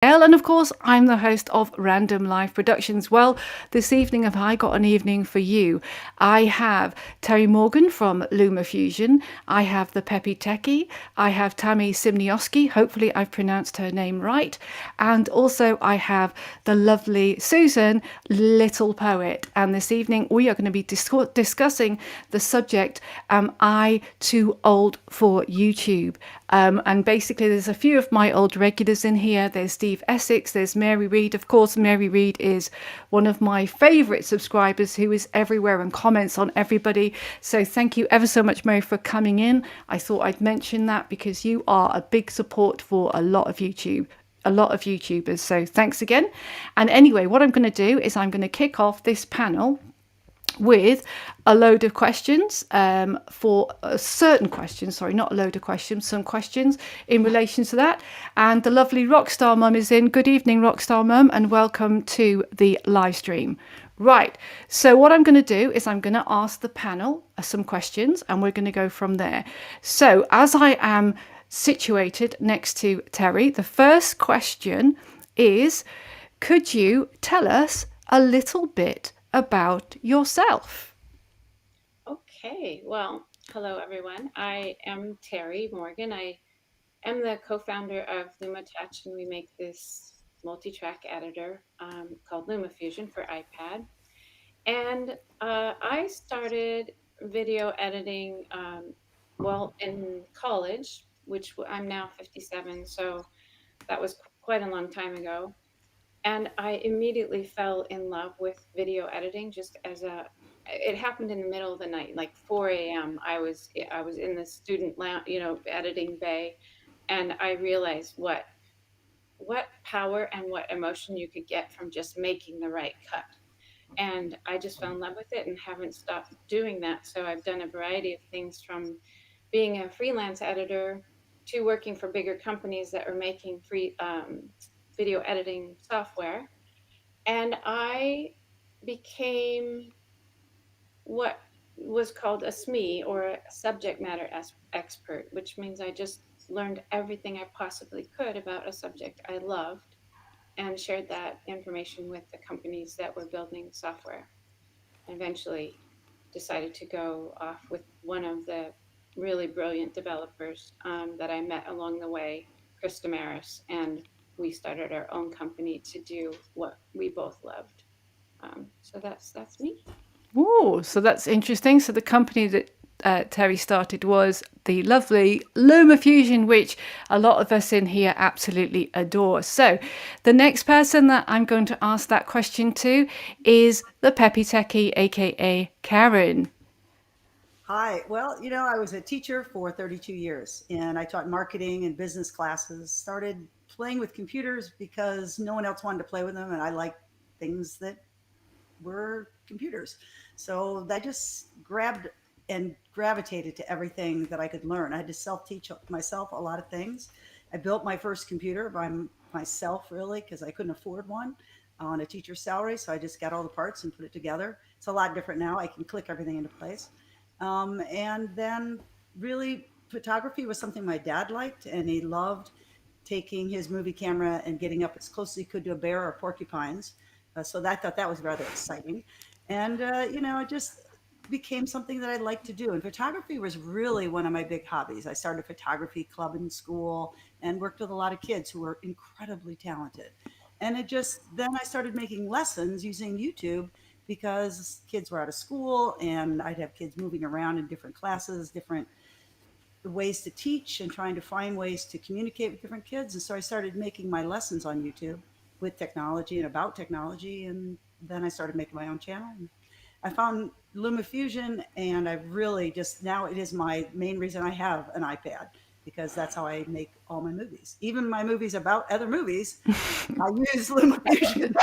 And of course, I'm the host of Random Live Productions. Well, this evening, have I got an evening for you? I have Teri Morgan from LumaFusion. I have the Peppy Techie. I have Tammy Simnioski. Hopefully, I've pronounced her name right. And also, I have the lovely Susan, Little Poet. And this evening, we are going to be discussing the subject, Am I Too Old for YouTube? And basically, there's a few of my old regulars in here. There's Steve Essex, there's Mary Reed. Of course, Mary Reed is one of my favourite subscribers who is everywhere and comments on everybody. So thank you ever so much, Mary, for coming in. I thought I'd mention that because you are a big support for a lot of YouTubers. So thanks again. And anyway, what I'm going to do is I'm going to kick off this panel with a load of questions for certain questions, sorry, not a load of questions, some questions in relation to that. And the lovely Rockstar Mum is in. Good evening, Rockstar Mum, and welcome to the live stream. Right, so what I'm going to do is I'm going to ask the panel some questions and we're going to go from there. So as I am situated next to Terri, the first question is, could you tell us a little bit about yourself? Okay, well, hello everyone. I am Teri Morgan. I am the co-founder of LumaTouch, and we make this multi-track editor called LumaFusion for iPad. And I started video editing, well, in college, which I'm now 57, so that was quite a long time ago. And I immediately fell in love with video editing just as a it happened in the middle of the night, like 4 a.m. I was in the student lounge, editing bay, and I realized what power and what emotion you could get from just making the right cut. And I just fell in love with it and haven't stopped doing that. So I've done a variety of things, from being a freelance editor to working for bigger companies that are making free video editing software. And I became what was called a SME, or a subject matter expert, which means I just learned everything I possibly could about a subject I loved and shared that information with the companies that were building software. And eventually decided to go off with one of the really brilliant developers that I met along the way, Chris Damaris, and we started our own company to do what we both loved. So that's me. Oh, so that's interesting. So the company that Terri started was the lovely LumaFusion, which a lot of us in here absolutely adore. So the next person that I'm going to ask that question to is the Peppy Techie, aka Karen. Hi. Well, I was a teacher for 32 years and I taught marketing and business classes. Started playing with computers because no one else wanted to play with them and I liked things that were computers. So I just grabbed and gravitated to everything that I could learn. I had to self teach myself a lot of things. I built my first computer by myself, really, because I couldn't afford one on a teacher's salary. So I just got all the parts and put it together. It's a lot different now. I can click everything into place. And then, really, photography was something my dad liked, and he loved taking his movie camera and getting up as close as he could to a bear or porcupines. So I thought that was rather exciting. And, it just became something that I liked to do. And photography was really one of my big hobbies. I started a photography club in school and worked with a lot of kids who were incredibly talented. And then I started making lessons using YouTube because kids were out of school and I'd have kids moving around in different classes, different ways to teach and trying to find ways to communicate with different kids. And so I started making my lessons on YouTube with technology and about technology. And then I started making my own channel. And I found LumaFusion, and I really just now it is my main reason I have an iPad because that's how I make all my movies. Even my movies about other movies, I use LumaFusion.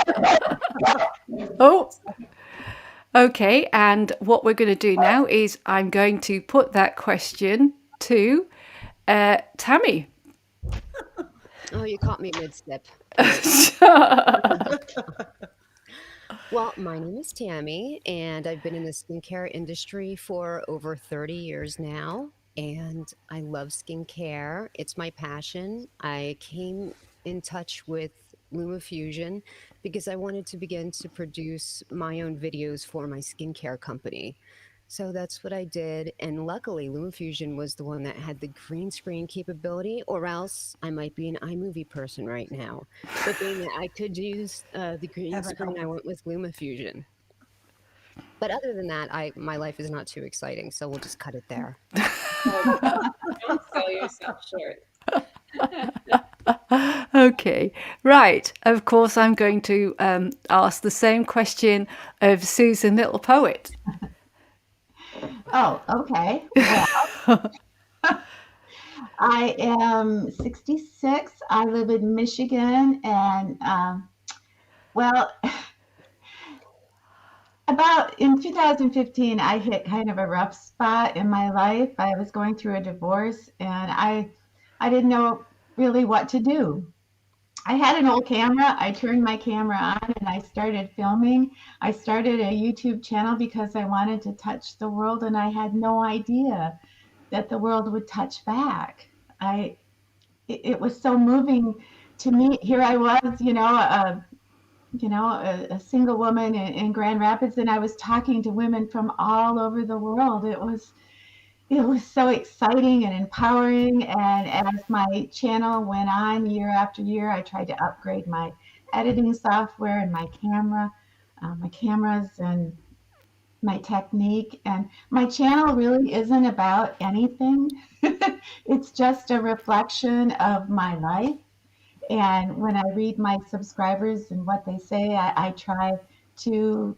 Oh, okay. And what we're going to do now is I'm going to put that question to Tammy. Oh, you caught me mid-step. Well, my name is Tammy, and I've been in the skincare industry for over 30 years now, and I love skincare. It's my passion. I came in touch with LumaFusion because I wanted to begin to produce my own videos for my skincare company. So that's what I did. And luckily, LumaFusion was the one that had the green screen capability, or else I might be an iMovie person right now. But being that I could use the green Heaven screen, help I us. went with LumaFusion. But other than that, my life is not too exciting, so we'll just cut it there. Oh, don't sell yourself short. Okay, right. Of course, I'm going to ask the same question of Susan Little Poet. Oh, okay. Well, I am 66. I live in Michigan, and well, about in 2015, I hit kind of a rough spot in my life. I was going through a divorce, and I didn't know really what to do. I had an old camera. I turned my camera on and I started filming. I started a YouTube channel because I wanted to touch the world, and I had no idea that the world would touch back. I it was so moving to me. Here I was, a single woman in Grand Rapids, and I was talking to women from all over the world. It was so exciting and empowering. And as my channel went on year after year, I tried to upgrade my editing software and my cameras and my technique. And my channel really isn't about anything. It's just a reflection of my life. And when I read my subscribers and what they say, I try to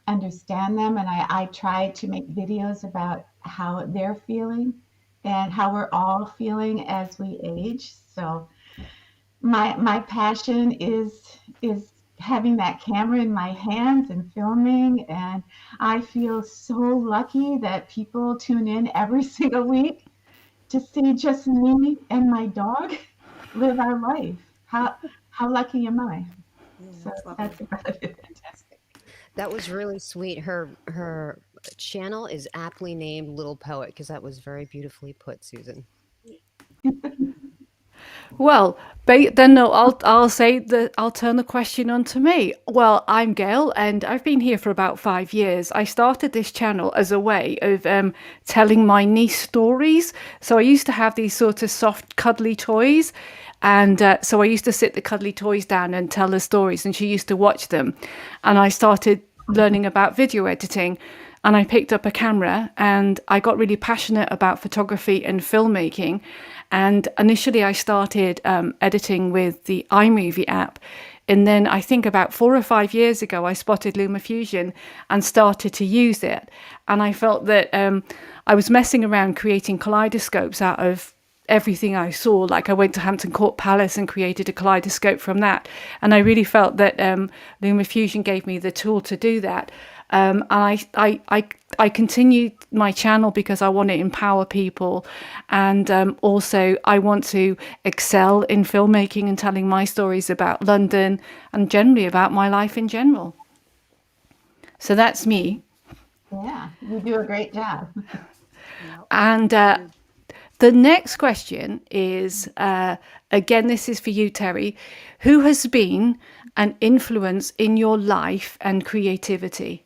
understand them, and I try to make videos about how they're feeling and how we're all feeling as we age. So my passion is having that camera in my hands and filming, and I feel so lucky that people tune in every single week to see just me and my dog live our life. How lucky am I? Yeah, So that's lovely. that's about it. Fantastic. That was really sweet. Her channel is aptly named Little Poet because that was very beautifully put, Susan. Well, then no, I'll say that I'll turn the question on to me. Well, I'm Gail, and I've been here for about 5 years. I started this channel as a way of telling my niece stories. So I used to have these sort of soft, cuddly toys, and so I used to sit the cuddly toys down and tell her stories, and she used to watch them. And I started learning about video editing, and I picked up a camera and I got really passionate about photography and filmmaking. And initially, I started editing with the iMovie app. And then I think about 4 or 5 years ago, I spotted LumaFusion and started to use it. And I felt that I was messing around creating kaleidoscopes out of everything I saw. Like I went to Hampton Court Palace and created a kaleidoscope from that. And I really felt that LumaFusion gave me the tool to do that. I continued my channel because I want to empower people, and also I want to excel in filmmaking and telling my stories about London and generally about my life in general. So that's me. Yeah, you do a great job. Yeah, And agreed. the next question is again, this is for you, Terry. Who has been an influence in your life and creativity?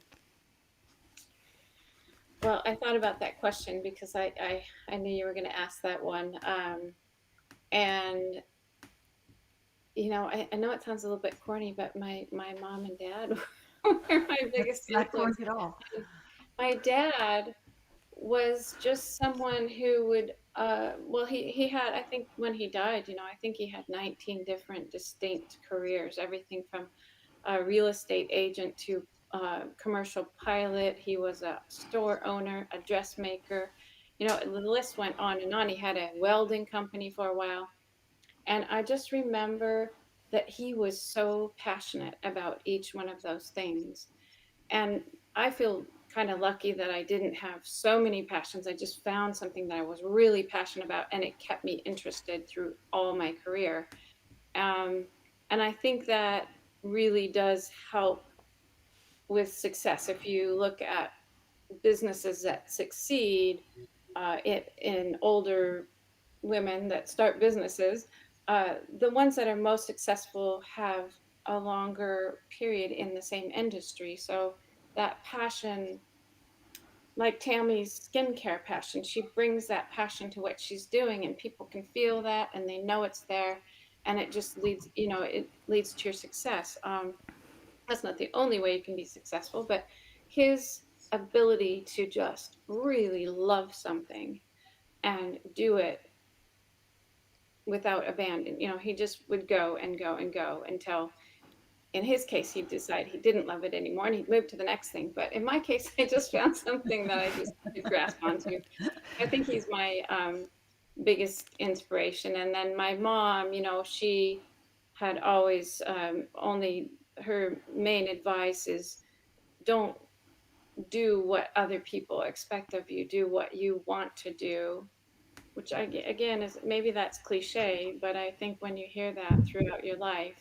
Well, I thought about that question because I knew you were going to ask that one. And I know it sounds a little bit corny, but my mom and dad were my biggest That's not corny influence. at all. My dad was just someone who would well, he had, I think when he died, I think he had 19 different distinct careers, everything from a real estate agent to commercial pilot. He was a store owner, a dressmaker. The list went on and on. He had a welding company for a while. And I just remember that he was so passionate about each one of those things. And I feel kind of lucky that I didn't have so many passions. I just found something that I was really passionate about, and it kept me interested through all my career. Um, and I think that really does help with success. If you look at businesses that succeed in older women that start businesses, the ones that are most successful have a longer period in the same industry. So that passion, like Tammy's skincare passion, she brings that passion to what she's doing, and people can feel that and they know it's there, and it just leads, it leads to your success. That's not the only way you can be successful, but his ability to just really love something and do it without abandon, he just would go and go and go until, in his case, he'd decide he didn't love it anymore and he'd move to the next thing. But in my case, I just found something that I just could grasp onto. I think he's my biggest inspiration. And then my mom, she had always only, her main advice is, don't do what other people expect of you, do what you want to do, which again is, maybe that's cliche, but I think when you hear that throughout your life,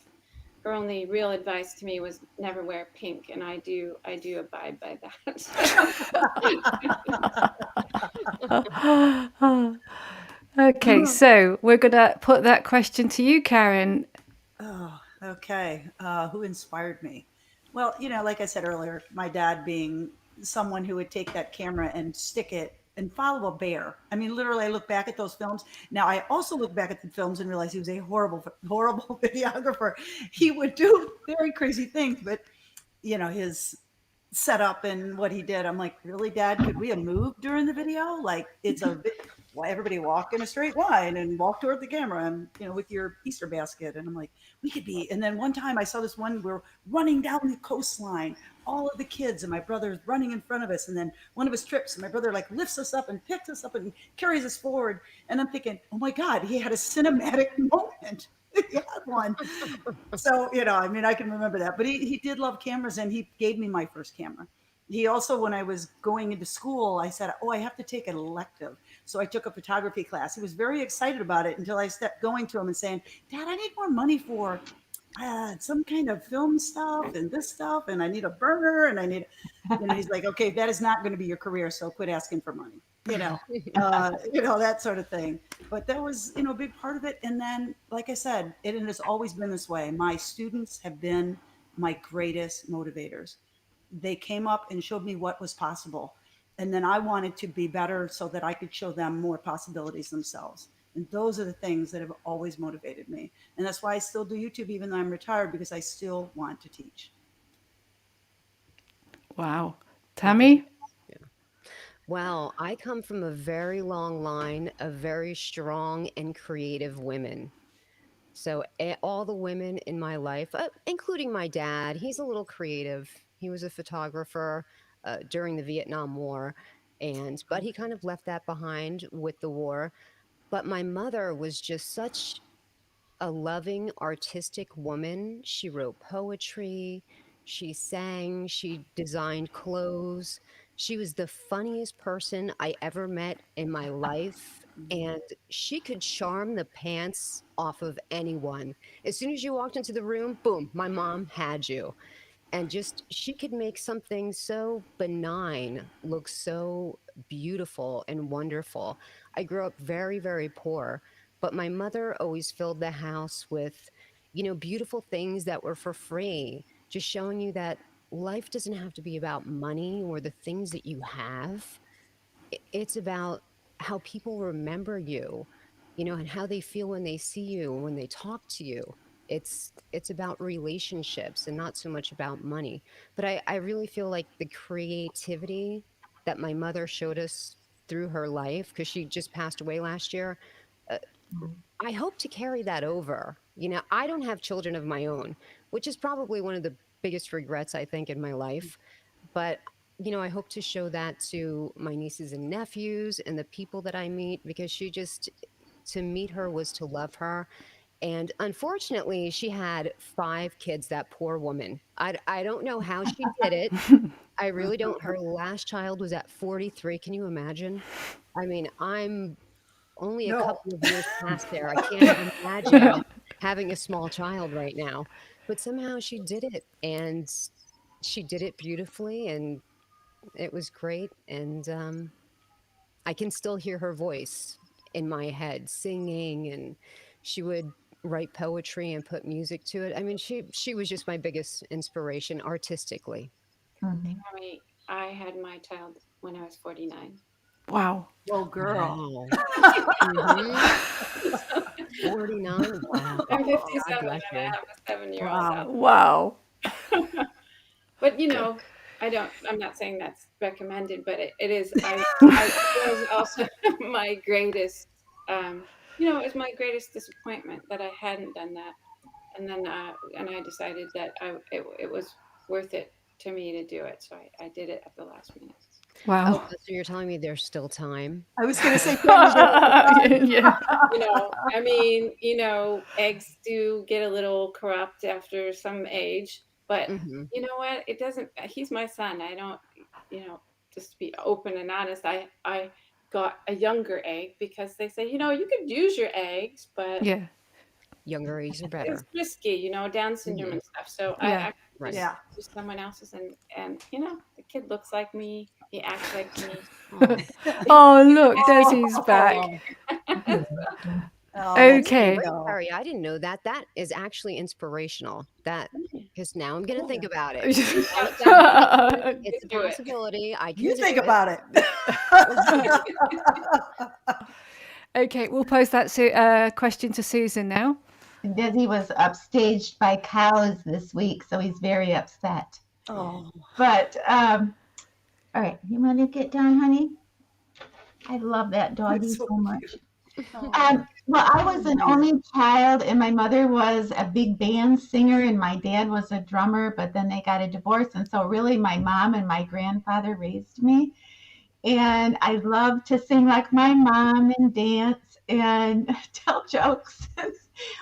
her only real advice to me was never wear pink, and I do abide by that. Okay, so we're gonna put that question to you, Karen. Oh, okay. Who inspired me? Well, like I said earlier, my dad being someone who would take that camera and stick it and follow a bear. I mean, literally, I look back at those films. Now, I also look back at the films and realize he was a horrible, horrible videographer. He would do very crazy things, but his setup and what he did. I'm like, really, Dad? Could we have moved during the video? Like, why everybody walk in a straight line and walk toward the camera and with your Easter basket. And I'm like, we could be. And then one time I saw this one, we're running down the coastline, all of the kids, and my brother's running in front of us. And then one of us trips, and my brother like lifts us up and picks us up and carries us forward. And I'm thinking, oh my God, he had a cinematic moment. He had one. So, I mean, I can remember that. But he did love cameras, and he gave me my first camera. He also, when I was going into school, I said, oh, I have to take an elective. So I took a photography class. He was very excited about it until I stepped going to him and saying, Dad, I need more money for some kind of film stuff and this stuff. And I need a burner. And I need, he's like, okay, that is not going to be your career. So quit asking for money, that sort of thing. But that was, a big part of it. And then, like I said, it has always been this way. My students have been my greatest motivators. They came up and showed me what was possible. And then I wanted to be better so that I could show them more possibilities themselves. And those are the things that have always motivated me. And that's why I still do YouTube, even though I'm retired, because I still want to teach. Wow. That was Tammy? yeah. Well, I come from a very long line of very strong and creative women. So all the women in my life, including my dad, he's a little creative. He was a photographer during the Vietnam War, but he kind of left that behind with the war. But my mother was just such a loving, artistic woman. She wrote poetry, she sang, she designed clothes. She was the funniest person I ever met in my life. And she could charm the pants off of anyone. As soon as you walked into the room, boom, my mom had you. And just she could make something so benign look so beautiful and wonderful. I grew up very, very poor, but my mother always filled the house with, beautiful things that were for free, just showing you that life doesn't have to be about money or the things that you have. It's about how people remember you, and how they feel when they see you and when they talk to you. It's about relationships and not so much about money. But I really feel like the creativity that my mother showed us through her life, because she just passed away last year, uh, I hope to carry that over. I don't have children of my own, which is probably one of the biggest regrets I think in my life. But I hope to show that to my nieces and nephews and the people that I meet, because to meet her was to love her. And unfortunately, she had 5 kids, that poor woman. I don't know how she did it. I really don't. Her last child was at 43. Can you imagine? I mean, I'm only a No. couple of years past there. I can't imagine having a small child right now. But somehow she did it, and she did it beautifully, and it was great. And I can still hear her voice in my head singing, and she would write poetry and put music to it. I mean, she was just my biggest inspiration artistically. Mhm. I had my child when I was 49. Wow. Whoa, girl. Wow. hmm 49. Wow. I'm Oh, 57 God and bless I you. have a 7-year-old wow. out. Wow. But I'm not saying that's recommended, but it is. I was also my greatest, it was my greatest disappointment that I hadn't done that. And then, and I decided that it was worth it to me to do it. So I did it at the last minute. Wow. Oh, so you're telling me there's still time? I was going to say, can you do it? Yeah. Eggs do get a little corrupt after some age, but hmm you know what? It doesn't, he's my son. I don't, just to be open and honest, I got a younger egg because they say, you could use your eggs, but Yeah. Younger eggs are it's better. risky, Down syndrome hmm and stuff. So I Yeah. actually Right. just Yeah. use someone else's, and the kid looks like me. He acts like me. Oh. Oh, look, Desi's back. Oh, Mhm. oh, that's Okay. sweet, Wait, though. Terry, I didn't know that. That is actually inspirational. That because now I'm gonna think Yeah. about it. Reach Now out that to you me. mentioned it, You it's a can do it. possibility. I can You do think it. about it. Okay, we'll pose that question to Susan now. Desi was upstaged by cows this week, so he's very upset. Oh, But all right, you want to get down, honey? I love that doggy it's so so much. cute. Oh, Well, I was an man. only child, and my mother was a big band singer, and my dad was a drummer, but then they got a divorce. And so, really, my mom and my grandfather raised me. And I love to sing like my mom and dance and tell jokes.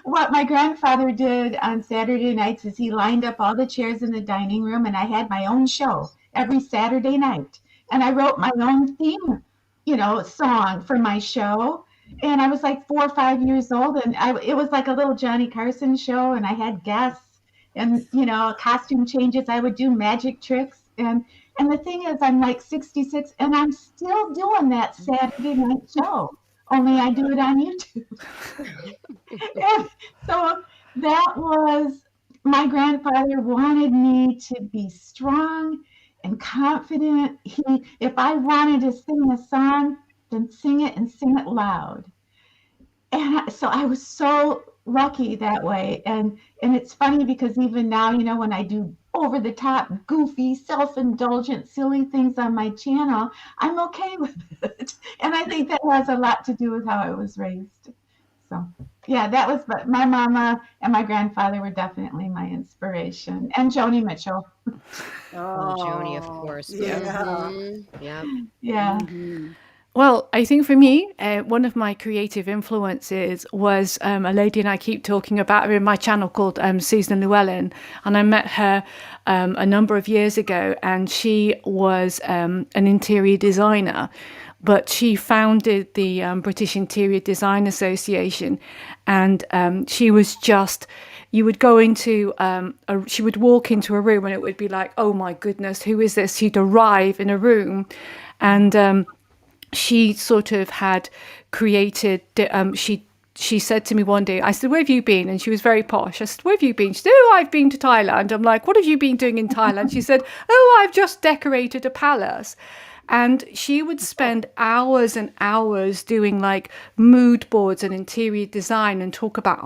What my grandfather did on Saturday nights is he lined up all the chairs in the dining room, and I had my own show every Saturday night. And I wrote my own theme, song for my show. And I was like 4 or 5 years old, and it was like a little Johnny Carson show, and I had guests and costume changes. I would do magic tricks, and the thing is, I'm like 66, and I'm still doing that Saturday night show. Only I do it on YouTube. And so that was my grandfather wanted me to be strong and confident. If I wanted to sing a song, then sing it and sing it loud. And so I was so lucky that way. And it's funny because even now, when I do over the top, goofy, self-indulgent, silly things on my channel, I'm okay with it. And I think that has a lot to do with how I was raised. So yeah, that was, but my mama and my grandfather were definitely my inspiration, and Joni Mitchell. Oh, Joni, of Oh, course. yeah. Yep. Yeah. Hmm. Well, I think for me, one of my creative influences was a lady, and I keep talking about her in my channel, called Susan Llewellyn. And I met her a number of years ago, and she was an interior designer, but she founded the British Interior Design Association. And she was just, you would go into, she would walk into a room and it would be like, oh my goodness, who is this? She'd arrive in a room and she sort of had created, she said to me one day, I said, where have you been? And she was very posh. I said, where have you been? She said, oh, I've been to Thailand. I'm like, what have you been doing in Thailand? She said, oh, I've just decorated a palace. And she would spend hours and hours doing like mood boards and interior design and talk about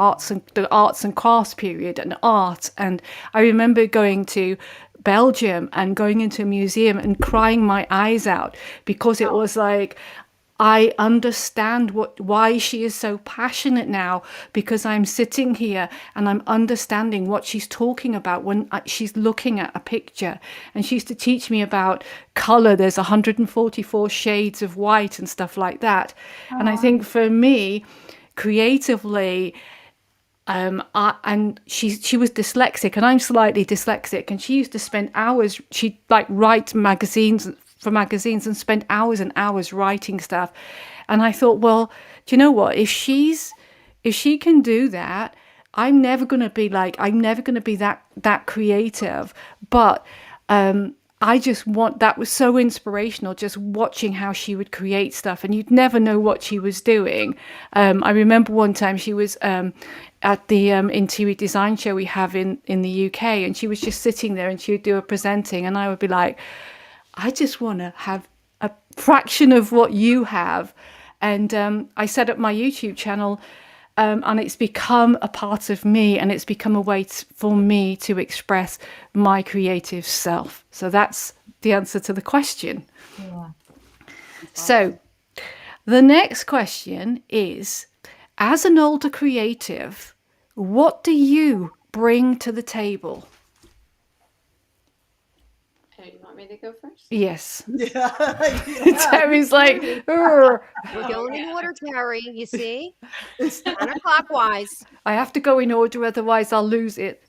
the arts and crafts period and art. And I remember going to Belgium and going into a museum and crying my eyes out because it was like, I understand why she is so passionate now, because I'm sitting here and I'm understanding what she's talking about when she's looking at a picture. And she used to teach me about color. There's 144 shades of white and stuff like that. And I think for me, creatively, and she was dyslexic and I'm slightly dyslexic, and she used to spend hours, she'd like write magazines and spend hours and hours writing stuff. And I thought, well, do you know what, if she can do that, I'm never going to be that creative. But I just want that was so inspirational just watching how she would create stuff, and you'd never know what she was doing. I remember one time she was at the interior design show we have in the UK, and she was just sitting there and she would do a presenting, and I would be like, I just want to have a fraction of what you have. And I set up my YouTube channel, and it's become a part of me, and it's become a way for me to express my creative self. So that's the answer to the question. Yeah. So the next question is, as an older creative, what do you bring to the table? You want me to go first? Yes. Yeah. Terri's like, We're Oh, going in yeah. order, Terry. You see? Counterclockwise. I have to go in order, otherwise I'll lose it.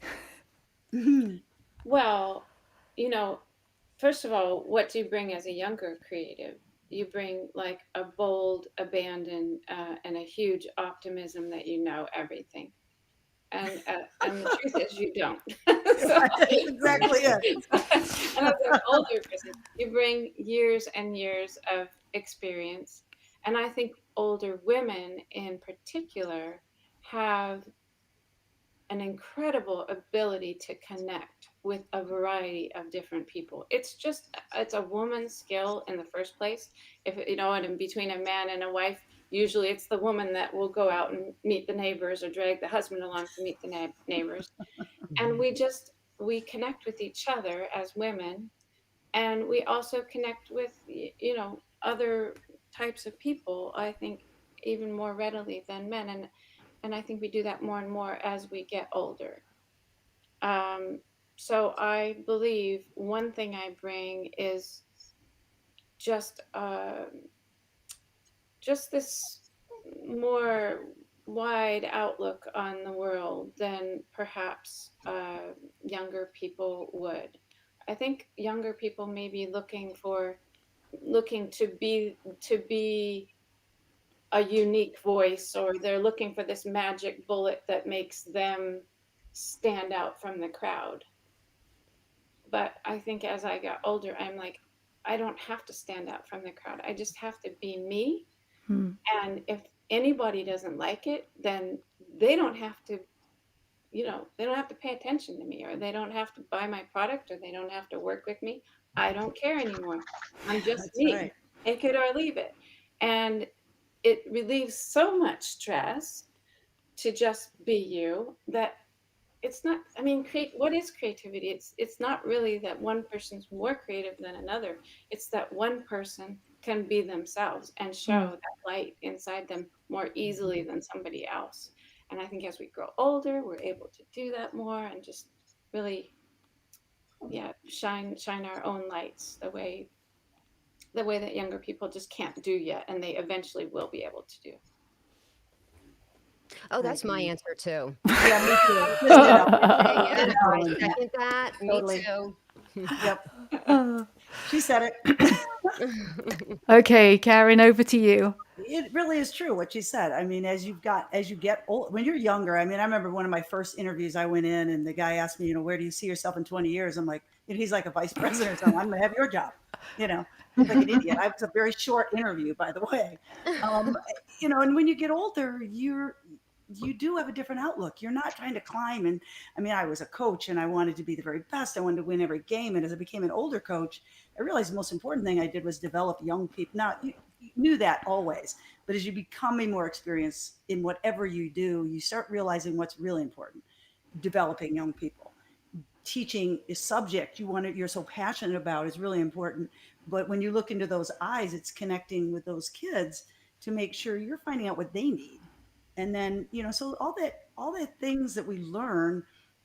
Well, you know, first of all, what do you bring as a younger creative? You bring like a bold abandon and a huge optimism that you know everything. And the truth is you don't. So, That's exactly it. and as an older person, you bring years and years of experience. And I think older women in particular have an incredible ability to connect with a variety of different people. It's a woman's skill in the first place. If you know, and in between a man and a wife, usually it's the woman that will go out and meet the neighbors or drag the husband along to meet the neighbors. And we connect with each other as women, and we also connect with other types of people, I think, even more readily than men. And I think we do that more and more as we get older. Um, so I believe one thing I bring is just just this more wide outlook on the world than perhaps younger people would. I think younger people may be looking to be a unique voice, or they're looking for this magic bullet that makes them stand out from the crowd. But I think as I got older, I'm like, I don't have to stand out from the crowd. I just have to be me. And if anybody doesn't like it, then they don't have to, they don't have to pay attention to me, or they don't have to buy my product, or they don't have to work with me. I don't care anymore. I'm just That's me. right. Take it or leave it. And it relieves so much stress to just be you that it's not, I mean, what is creativity? It's not really that one person's more creative than another. It's that one person can be themselves and show that light inside them more easily than somebody else. And I think as we grow older, we're able to do that more and just really, yeah, shine our own lights the way that younger people just can't do yet, and they eventually will be able to do. Oh, I that's my agree. answer too. Yeah, me too. Just ditto. Yeah, I Ditto. second that. Me Totally. too. Yep. She said it. Okay, Karen, over to you. It really is true what she said. I mean, as you get old, when you're younger, I mean, I remember one of my first interviews I went in and the guy asked me, where do you see yourself in 20 years? I'm like, he's like a vice president or something. I'm going to have your job, you know, like an idiot. I was a very short interview, by the way. Um, and when you get older, you do have a different outlook. You're not trying to climb. And I mean, I was a coach and I wanted to be the very best. I wanted to win every game. And as I became an older coach, I realized the most important thing I did was develop young people. Now, you knew that always, but as you becoming more experienced in whatever you do, you start realizing what's really important. Developing young people, teaching a subject you're so passionate about is really important. But when you look into those eyes, it's connecting with those kids to make sure you're finding out what they need. And then, so all the things that we learn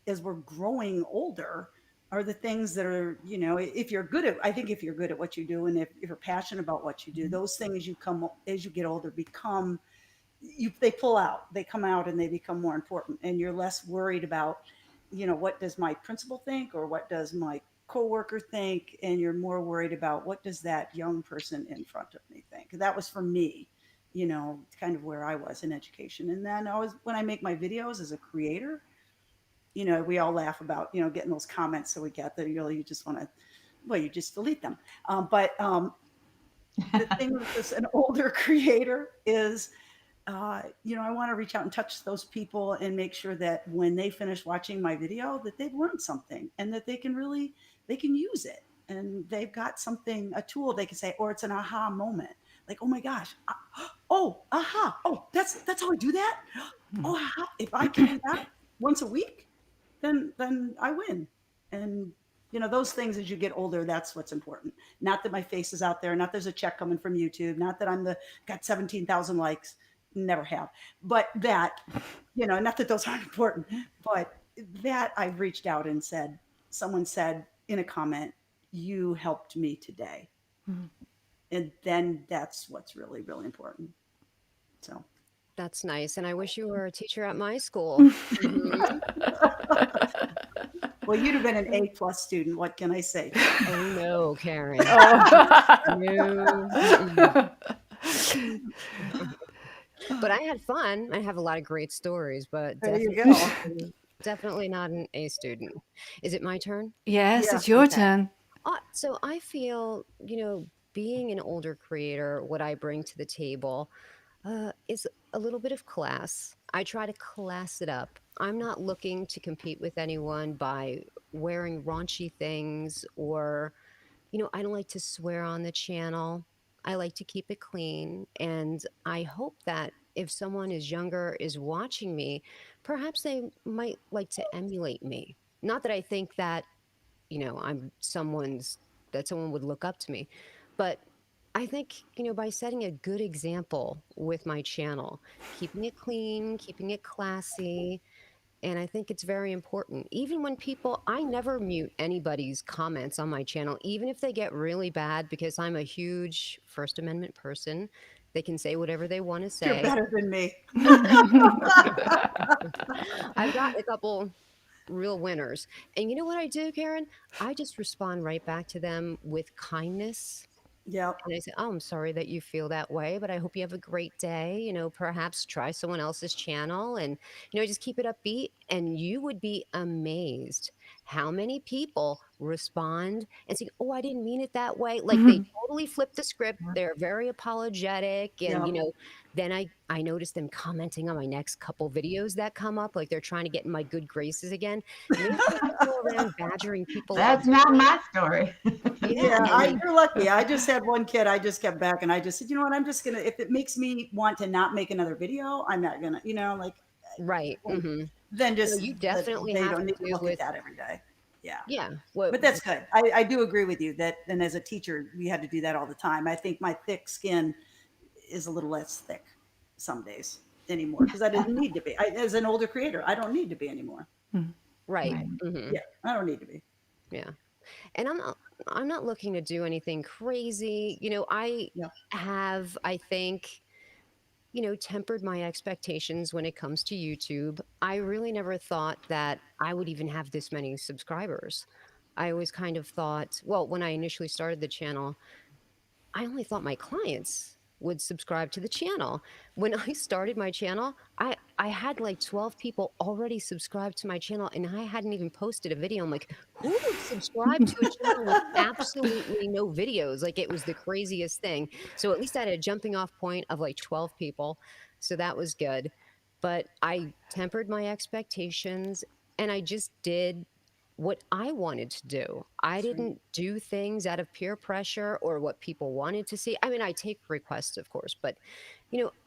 as we're growing older are the things that are, if you're good at, I think if you're good at what you do, and if you're passionate about what you do, those things you come as you get older become they pull out, they come out and they become more important. And you're less worried about, what does my principal think or what does my coworker think? And you're more worried about what does that young person in front of me think? That was for me, kind of where I was in education. And then when I make my videos as a creator, we all laugh about, getting those comments. So we get that, you just want to well, you just delete them. But the thing with this, an older creator is, I want to reach out and touch those people and make sure that when they finish watching my video, that they've learned something and that they can use it and they've got something, a tool they can say, or it's an aha moment. Like, oh my gosh, oh, aha, oh, that's how I do that. Oh, aha. If I can do that once a week, then I win. And those things as you get older, that's what's important. Not that my face is out there, not there's a check coming from YouTube, not that I'm the got 17,000 likes, never have. But that, not that those aren't important, but that I've reached out and said, someone said in a comment, you helped me today. And then that's what's really, really important. So That's nice. And I wish you were a teacher at my school. well, you'd have been an A+ student. What can I say? Oh no, Karen. No. But I had fun. I have a lot of great stories, but There you definitely, go. definitely not an A student. Is it my turn? Yes, Yeah. it's your Okay. turn. So I feel, being an older creator, what I bring to the table is a little bit of class. I try to class it up. I'm not looking to compete with anyone by wearing raunchy things or, I don't like to swear on the channel. I like to keep it clean. And I hope that if someone is younger, is watching me, perhaps they might like to emulate me. Not that I think that I'm that someone would look up to me. But I think, by setting a good example with my channel, keeping it clean, keeping it classy, and I think it's very important. Even when I never mute anybody's comments on my channel, even if they get really bad, because I'm a huge First Amendment person. They can say whatever they want to You're say. better than me. I've got a couple real winners. And you know what I do, Karen? I just respond right back to them with kindness. Yep. And I say, oh, I'm sorry that you feel that way, but I hope you have a great day. Perhaps try someone else's channel and, just keep it upbeat. And you would be amazed how many people respond and say, oh, I didn't mean it that way. Like they totally flip the script. They're very apologetic. And, Yep. then I notice them commenting on my next couple videos that come up, like they're trying to get in my good graces again. Maybe I should go around badgering people all That's the not time. my story. Yeah. You're lucky. I just had one kid. I just kept back and I just said, you know what? I'm just gonna. If it makes me want to not make another video, I'm not gonna. Like Right. Mm-hmm. then just You definitely they have don't to need to do look at with, that every day. Yeah. yeah. But that's good. I do agree with you that, and as a teacher, we had to do that all the time. I think my thick skin is a little less thick some days anymore because I didn't need to be. As an older creator, I don't need to be anymore. Right. Right. Mm-hmm. Yeah, I don't need to be. Yeah. And I'm not looking to do anything crazy. I Yeah. have, I think, tempered my expectations when it comes to YouTube. I really never thought that I would even have this many subscribers. I always kind of thought, well, when I initially started the channel, I only thought my clients would subscribe to the channel. When I started my channel, I had like 12 people already subscribed to my channel and I hadn't even posted a video. I'm like, who would subscribe to a channel with absolutely no videos? Like it was the craziest thing. So at least I had a jumping off point of like 12 people. So that was good. But I tempered my expectations and I just did what I wanted to do. I That's right. didn't do things out of peer pressure or what people wanted to see. I mean, I take requests, of course, but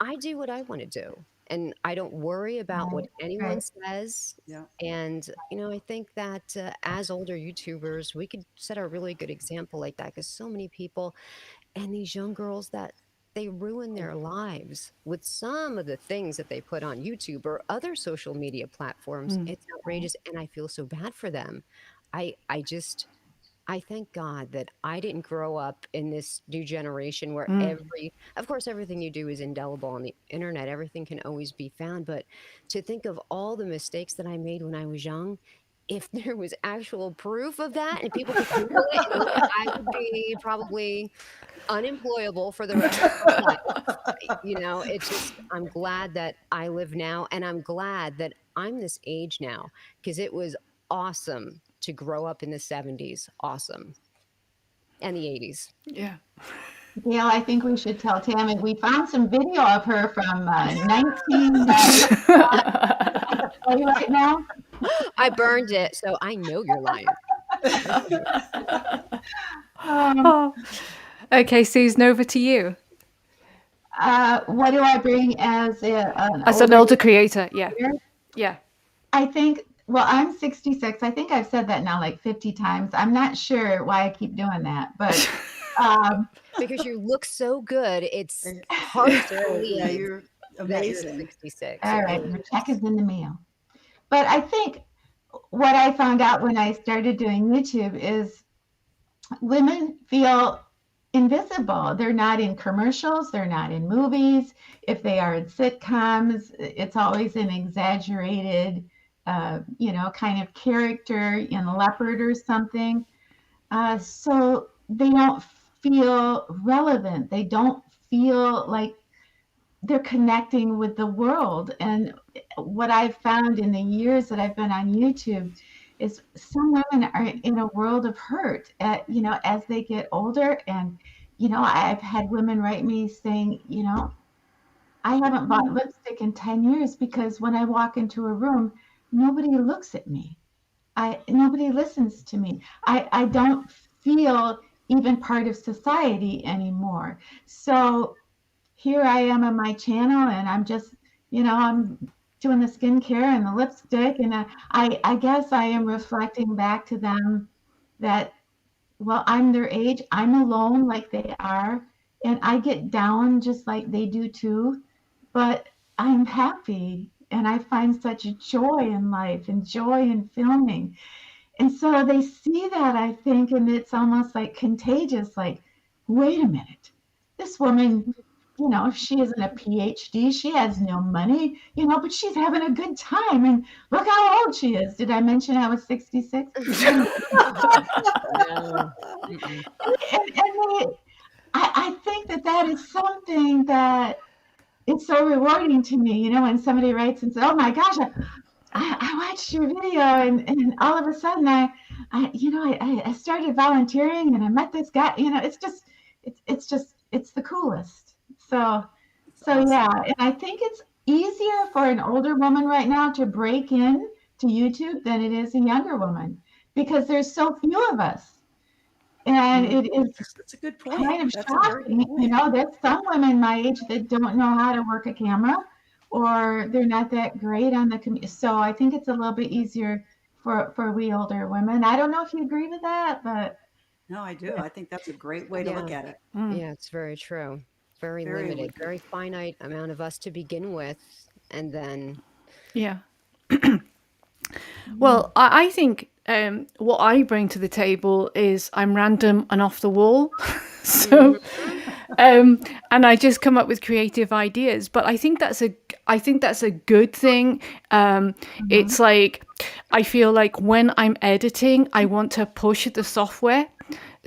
I do what I want to do. And I don't worry about what Right. anyone Right. says. Yeah. And, I think that as older YouTubers, we could set a really good example like that because so many people and these young girls that they ruin their lives with some of the things that they put on YouTube or other social media platforms. It's outrageous and I feel so bad for them. I thank God that I didn't grow up in this new generation where of course, everything you do is indelible on the internet. Everything can always be found. But to think of all the mistakes that I made when I was young, if there was actual proof of that and people could Google it and look at, I would be probably unemployable for the rest of my life. It's just, I'm glad that I live now and I'm glad that I'm this age now because it was awesome to grow up in the 70s. Awesome. and the 80s. Yeah. Gail, I think we should tell Tammy we found some video of her from 19. Are you right now? I burned it, so I know you're lying. Oh. Okay, Susan, over to you. What do I bring as As an older creator? Yeah. creator? Yeah. I think, well, I'm 66. I think I've said that now like 50 times. I'm not sure why I keep doing that, but Because you look so good, it's hard to believe Yeah, you're that you're amazing. 66. all It right, really your is. check is in the mail. But I think what I found out when I started doing YouTube is women feel invisible. They're not in commercials, they're not in movies. If they are in sitcoms, it's always an exaggerated, kind of character in leopard or something. So they don't feel relevant. They don't feel like they're connecting with the world. And what I've found in the years that I've been on YouTube is some women are in a world of hurt, as they get older. And, I've had women write me saying, I haven't bought lipstick in 10 years because when I walk into a room, nobody looks at me. Nobody listens to me. I don't feel even part of society anymore. So here I am on my channel, and I'm just, I'm doing the skincare and the lipstick, and I guess I am reflecting back to them that, well, I'm their age, I'm alone like they are, and I get down just like they do too, but I'm happy, and I find such joy in life and joy in filming. And so they see that, I think, and it's almost like contagious, like, wait a minute, this woman, she isn't a PhD, she has no money, but she's having a good time. And look how old she is. Did I mention I was 66? And, No. I think that is something that it's so rewarding to me, when somebody writes and says, oh my gosh, I watched your video, and all of a sudden I started volunteering and I met this guy. It's the coolest. So Awesome. yeah, and I think it's easier for an older woman right now to break in to YouTube than it is a younger woman because there's so few of us. And it is That's a good point. kind of That's a very good shocking. point. There's some women my age that don't know how to work a camera or they're not that great on the computer. So I think it's a little bit easier for we older women. I don't know if you agree with that, but No, I do. I think that's a great way to look Yeah. at it. Yeah, it's very true. Very Very limited, limited. very finite amount of us to begin with. And then, Yeah. Well, I think what I bring to the table is I'm random and off the wall. So, and I just come up with creative ideas. But I think that's a good thing. It's like I feel like when I'm editing, I want to push the software.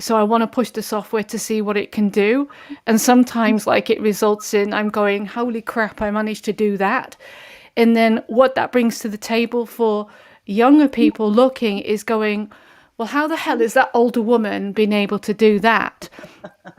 So I want to push the software to see what it can do. And sometimes like it results in I'm going, holy crap, I managed to do that. And then what that brings to the table for younger people looking is going, well, how the hell is that older woman been able to do that?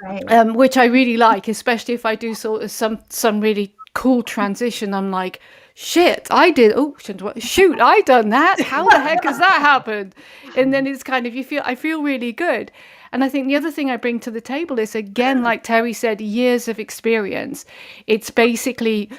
right. Which I really like, especially if I do sort of some really cool transition. I'm like, shit, I did. Oh, shoot, I done that. How the heck has that happened? And then it's kind of I feel really good. And I think the other thing I bring to the table is, again, like Terry said, years of experience. It's basically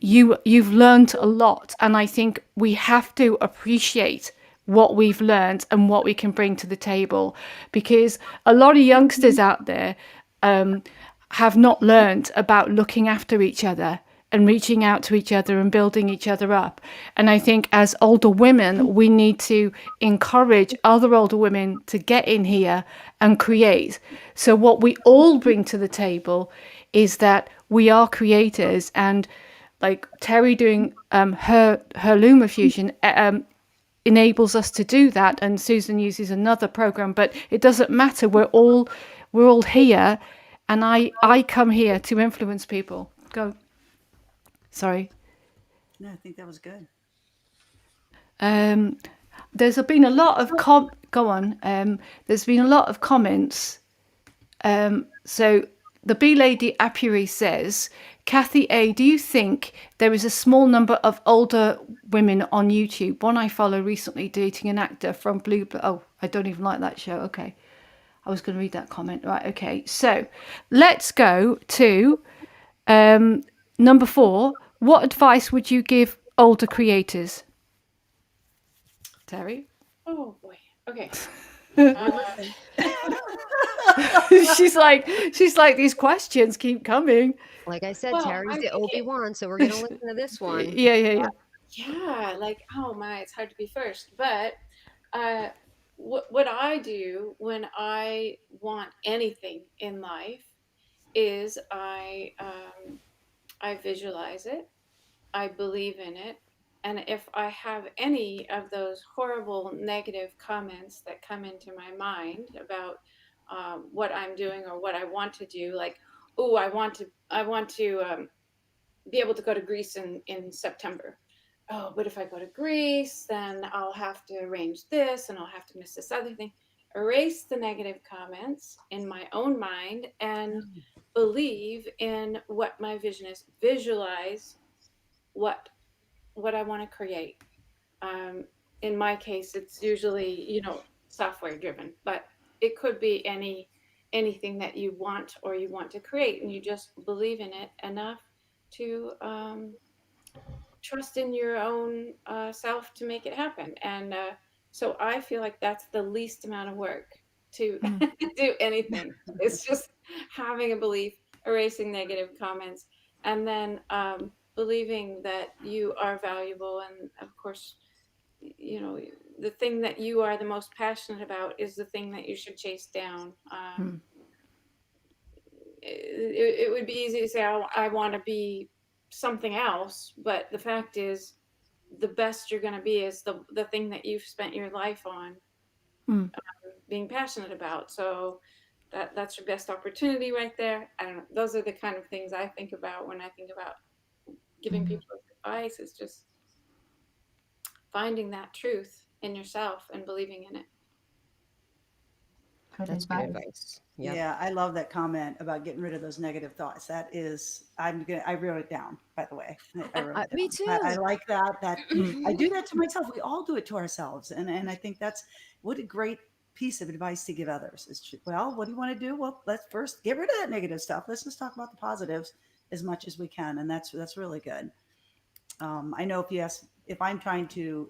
you've learned a lot, and I think we have to appreciate what we've learned and what we can bring to the table, because a lot of youngsters out there have not learned about looking after each other and reaching out to each other and building each other up. And I think as older women, we need to encourage other older women to get in here and create. So what we all bring to the table is that we are creators, and like Terry doing her LumaFusion enables us to do that, and Susan uses another program, but it doesn't matter. We're all here, and I come here to influence people. Go. Sorry. No, I think that was good. There's been a lot of go on. There's been a lot of comments So the Bee Lady Apiary says, Kathy A, do you think there is a small number of older women on YouTube? One I follow recently dating an actor from Blue. Oh, I don't even like that show. Okay. I was going to read that comment. Right. Okay. So let's go to um, number 4. What advice would you give older creators? Terry? Oh boy. Okay. Uh, We're listening. she's like, these questions keep coming. Like I said, well, Terry's I the think it. Obi-Wan, so we're gonna listen to this one. Yeah. Yeah, like oh my, it's hard to be first. But uh, what I do when I want anything in life is I visualize it, I believe in it, and if I have any of those horrible negative comments that come into my mind about what I'm doing or what I want to do, like oh, I want to be able to go to Greece in September. Oh, but if I go to Greece, then I'll have to arrange this and I'll have to miss this other thing. Erase the negative comments in my own mind and believe in what my vision is. Visualize what what I want to create. Um, in my case, it's usually software driven, but it could be anything that you want or you want to create, and you just believe in it enough to trust in your own self to make it happen. And so I feel like that's the least amount of work to do anything. It's just having a belief, erasing negative comments, and then believing that you are valuable. And of course, you know, the thing that you are the most passionate about is the thing that you should chase down. It would be easy to say, I want to be something else, but the fact is, the best you're going to be is the thing that you've spent your life on being passionate about. So that's your best opportunity right there. I don't know. Those are the kind of things I think about when I think about giving people advice. Is just finding that truth in yourself and believing in it. Good That's good advice. advice. Yep. Yeah, I love that comment about getting rid of those negative thoughts. That is, I wrote it down, by the way. I wrote it Me down. I too. like that. I do that to myself. We all do it to ourselves. And I think that's what a great piece of advice to give others is, well, what do you want to do? Well, let's first get rid of that negative stuff. Let's just talk about the positives as much as we can. And that's really good. I know if I'm trying to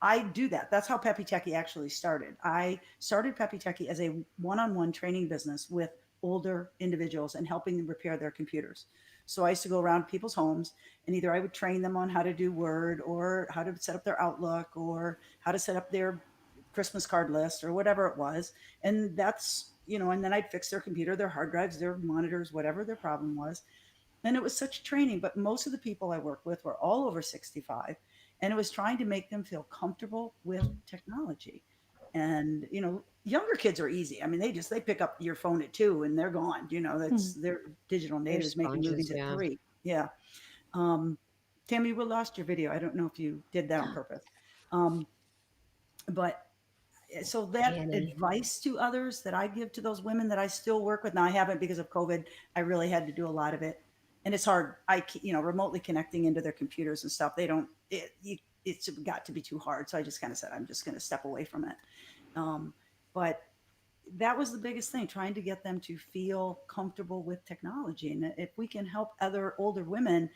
I do that. That's how Peppy Techie actually started. I started Peppy Techie as a one-on-one training business with older individuals and helping them repair their computers. So I used to go around people's homes and either I would train them on how to do Word or how to set up their Outlook or how to set up their Christmas card list or whatever it was. And and then I'd fix their computer, their hard drives, their monitors, whatever their problem was. And it was such training, but most of the people I worked with were all over 65. And it was trying to make them feel comfortable with technology. And, younger kids are easy. I mean, they pick up your phone at 2 and they're gone. They're digital They're natives making sponges, movies at yeah. 3. Yeah. Um, Tammy, we lost your video. I don't know if you did that on purpose. Um, but so that Annie. advice to others that I give to those women that I still work with now, I haven't because of COVID. I really had to do a lot of it, and it's hard. Remotely connecting into their computers and stuff. They don't. It's got to be too hard. So I just kind of said I'm just going to step away from it. But that was the biggest thing, trying to get them to feel comfortable with technology. And if we can help other older women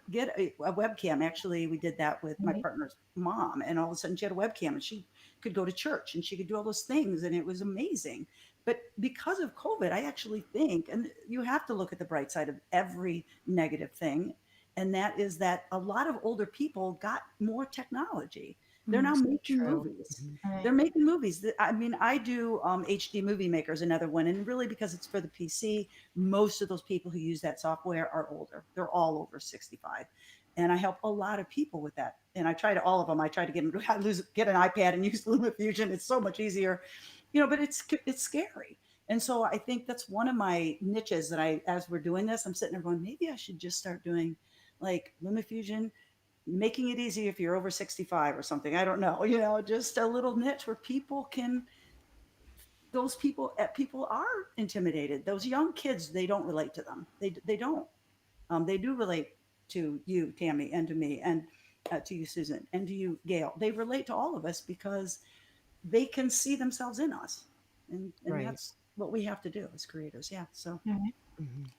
get a webcam. Actually, we did that with my Right. partner's mom, and all of a sudden she had a webcam and she could go to church and she could do all those things, and it was amazing. But because of COVID, I actually think, and you have to look at the bright side of every negative thing, and that is that a lot of older people got more technology. They're now So making true. movies. Mhm. They're Right. making movies. I mean, I do HD Movie Maker is another one, and really because it's for the PC, most of those people who use that software are older. They're all over 65, and I help a lot of people with that. And I try to all of them. I try to get them to get an iPad and use LumaFusion. It's so much easier, but it's scary. And so I think that's one of my niches that as we're doing this, I'm sitting there going, maybe I should just start doing like LumaFusion, making it easy if you're over 65 or something. I don't know, just a little niche where people can those people are intimidated. Those young kids, they don't relate to them. They don't. They do relate to you, Tammy, and to me, and to you, Susan, and to you, Gail. They relate to all of us because they can see themselves in us, and Right. that's what we have to do as creators. Yeah. So Right. Mhm.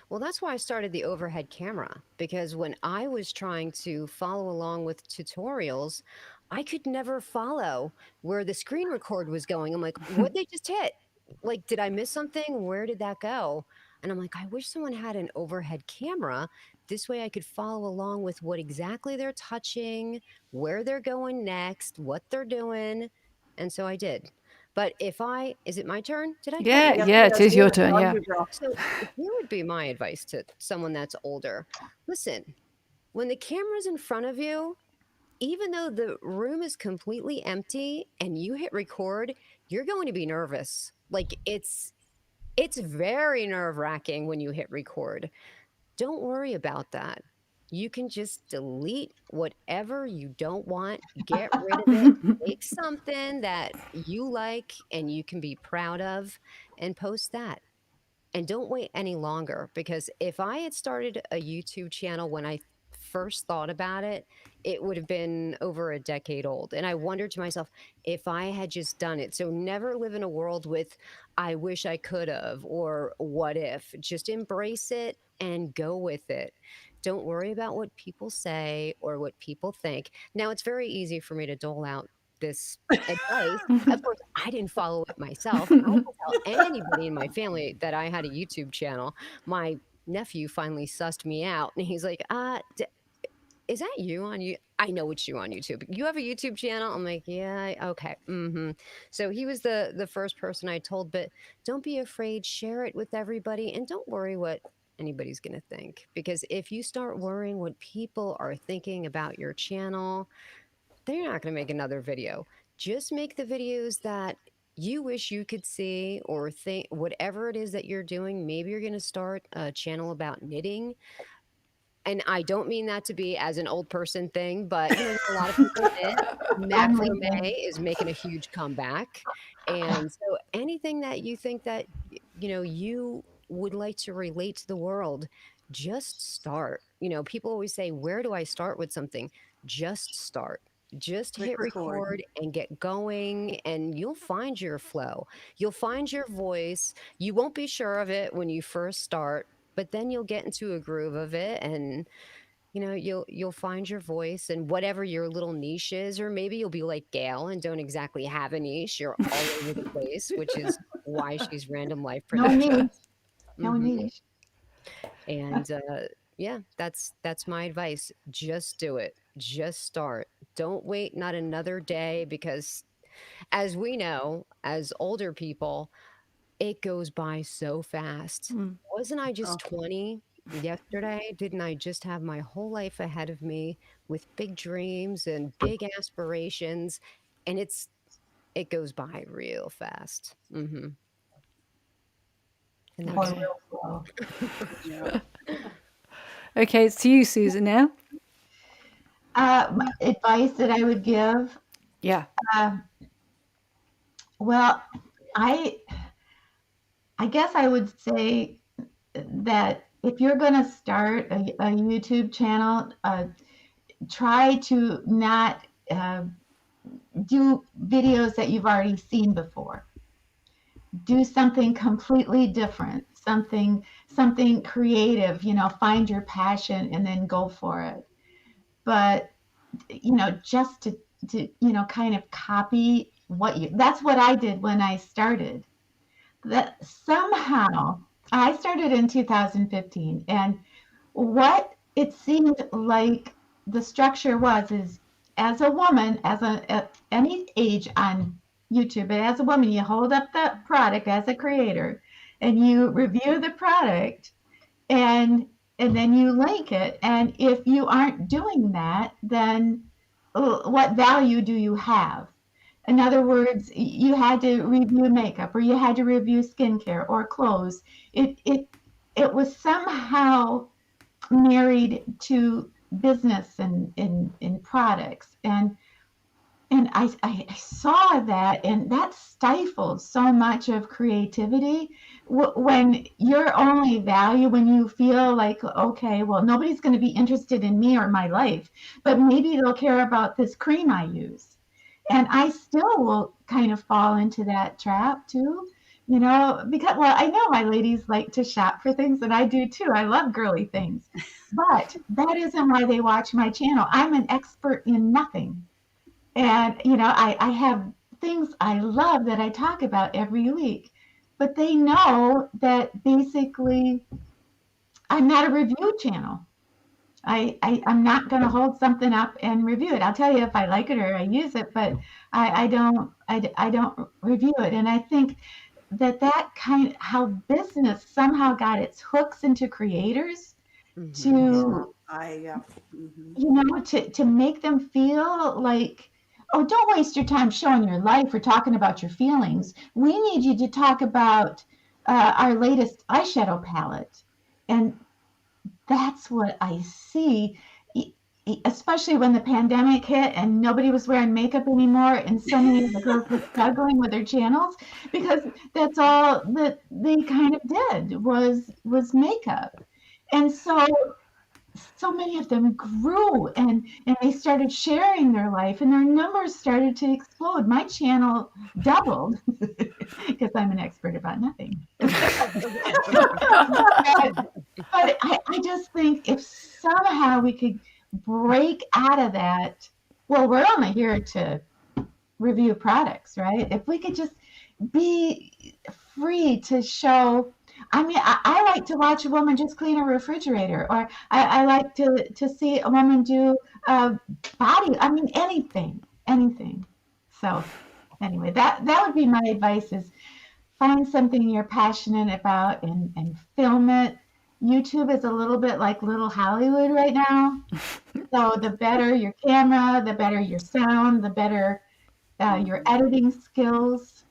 Well, that's why I started the overhead camera because when I was trying to follow along with tutorials, I could never follow where the screen record was going. I'm like, what they just hit? Like, did I miss something? Where did that go? And I'm like, I wish someone had an overhead camera. This way I could follow along with what exactly they're touching, where they're going next, what they're doing. And so I did. But is it my turn? Did I cut Yeah, you yes, off? yeah, it yes, is your yes, turn. all Yeah. you, girl. So here would be my advice to someone that's older. Listen, when the camera's in front of you, even though the room is completely empty and you hit record, you're going to be nervous. Like it's very nerve-wracking when you hit record. Don't worry about that. You can just delete whatever you don't want, get rid of it, make something that you like and you can be proud of and post that. And don't wait any longer because if I had started a YouTube channel when I first thought about it, it would have been over a decade old. And I wondered to myself if I had just done it. So never live in a world with, I wish I could have, or what if. Just embrace it and go with it. Don't worry about what people say or what people think. Now, it's very easy for me to dole out this advice. Of course, I didn't follow it myself. I didn't tell anybody in my family that I had a YouTube channel. My nephew finally sussed me out and he's like, is that you on you? I know it's you on YouTube. You have a YouTube channel? I'm like, yeah, okay. So he was the first person I told, but don't be afraid, share it with everybody and don't worry what anybody's going to think because if you start worrying what people are thinking about your channel, they're not going to make another video. Just make the videos that you wish you could see or think whatever it is that you're doing. Maybe you're going to start a channel about knitting. And I don't mean that to be as an old person thing, but a lot of people knit. I'm Macrame leaving. is making a huge comeback. And so anything that you think that you would like to relate to the world, just start. People always say, "Where do I start with something?" Just start. Just Click hit record. record and get going, and you'll find your flow. You'll find your voice. You won't be sure of it when you first start, but then you'll get into a groove of it and you'll find your voice and whatever your little niche is, or maybe you'll be like Gail and don't exactly have a niche. You're all over the place, which is why she's Random Life No Productions. niche. No hmm niche. And yeah, that's my advice. Just do it. Just start. Don't wait not another day because as we know, as older people, it goes by so fast. Wasn't I just Oh, 20 yesterday? Didn't I just have my whole life ahead of me with big dreams and big aspirations? And it goes by real fast. And Or that's Okay. real slow. yeah. Okay, it's to you, Susan, now. Advice that I would give. Yeah. Uh, well, I I guess I would say that if you're going to start a YouTube channel, try to not do videos that you've already seen before. Do something completely different, something creative. Find your passion and then go for it. But just to kind of copy that's what I did when I started. That somehow I started in 2015, and what it seemed like the structure was is as a woman, at any age on YouTube, but as a woman, you hold up the product as a creator and you review the product and then you link it. And if you aren't doing that, then what value do you have? In other words, you had to review makeup or you had to review skincare or clothes. It was somehow married to business and in products. I saw that, and that stifled so much of creativity. When your only value, when you feel like, okay, well, nobody's going to be interested in me or my life, but maybe they'll care about this cream I use. And I still will kind of fall into that trap too, because, well, I know my ladies like to shop for things, and I do too. I love girly things, but that isn't why they watch my channel. I'm an expert in nothing. And, I have things I love that I talk about every week, but they know that basically I'm not a review channel. I'm not going to hold something up and review it. I'll tell you if I like it or I use it, but I don't review it. And I think that how business somehow got its hooks into creators to, to make them feel like, oh, don't waste your time showing your life or talking about your feelings. We need you to talk about our latest eyeshadow palette. And that's what I see, especially when the pandemic hit and nobody was wearing makeup anymore, and so many of the girls were struggling with their channels because that's all that they kind of did was makeup. And so many of them grew, and they started sharing their life, and their numbers started to explode. My channel doubled because I'm an expert about nothing. But I just think if somehow we could break out of that, well, we're only here to review products, right? If we could just be free to show. I mean, I like to watch a woman just clean a refrigerator, or I like to see a woman do body. I mean, anything. So anyway, that would be my advice: is find something you're passionate about and film it. YouTube is a little bit like Little Hollywood right now. So the better your camera, the better your sound, the better your editing skills,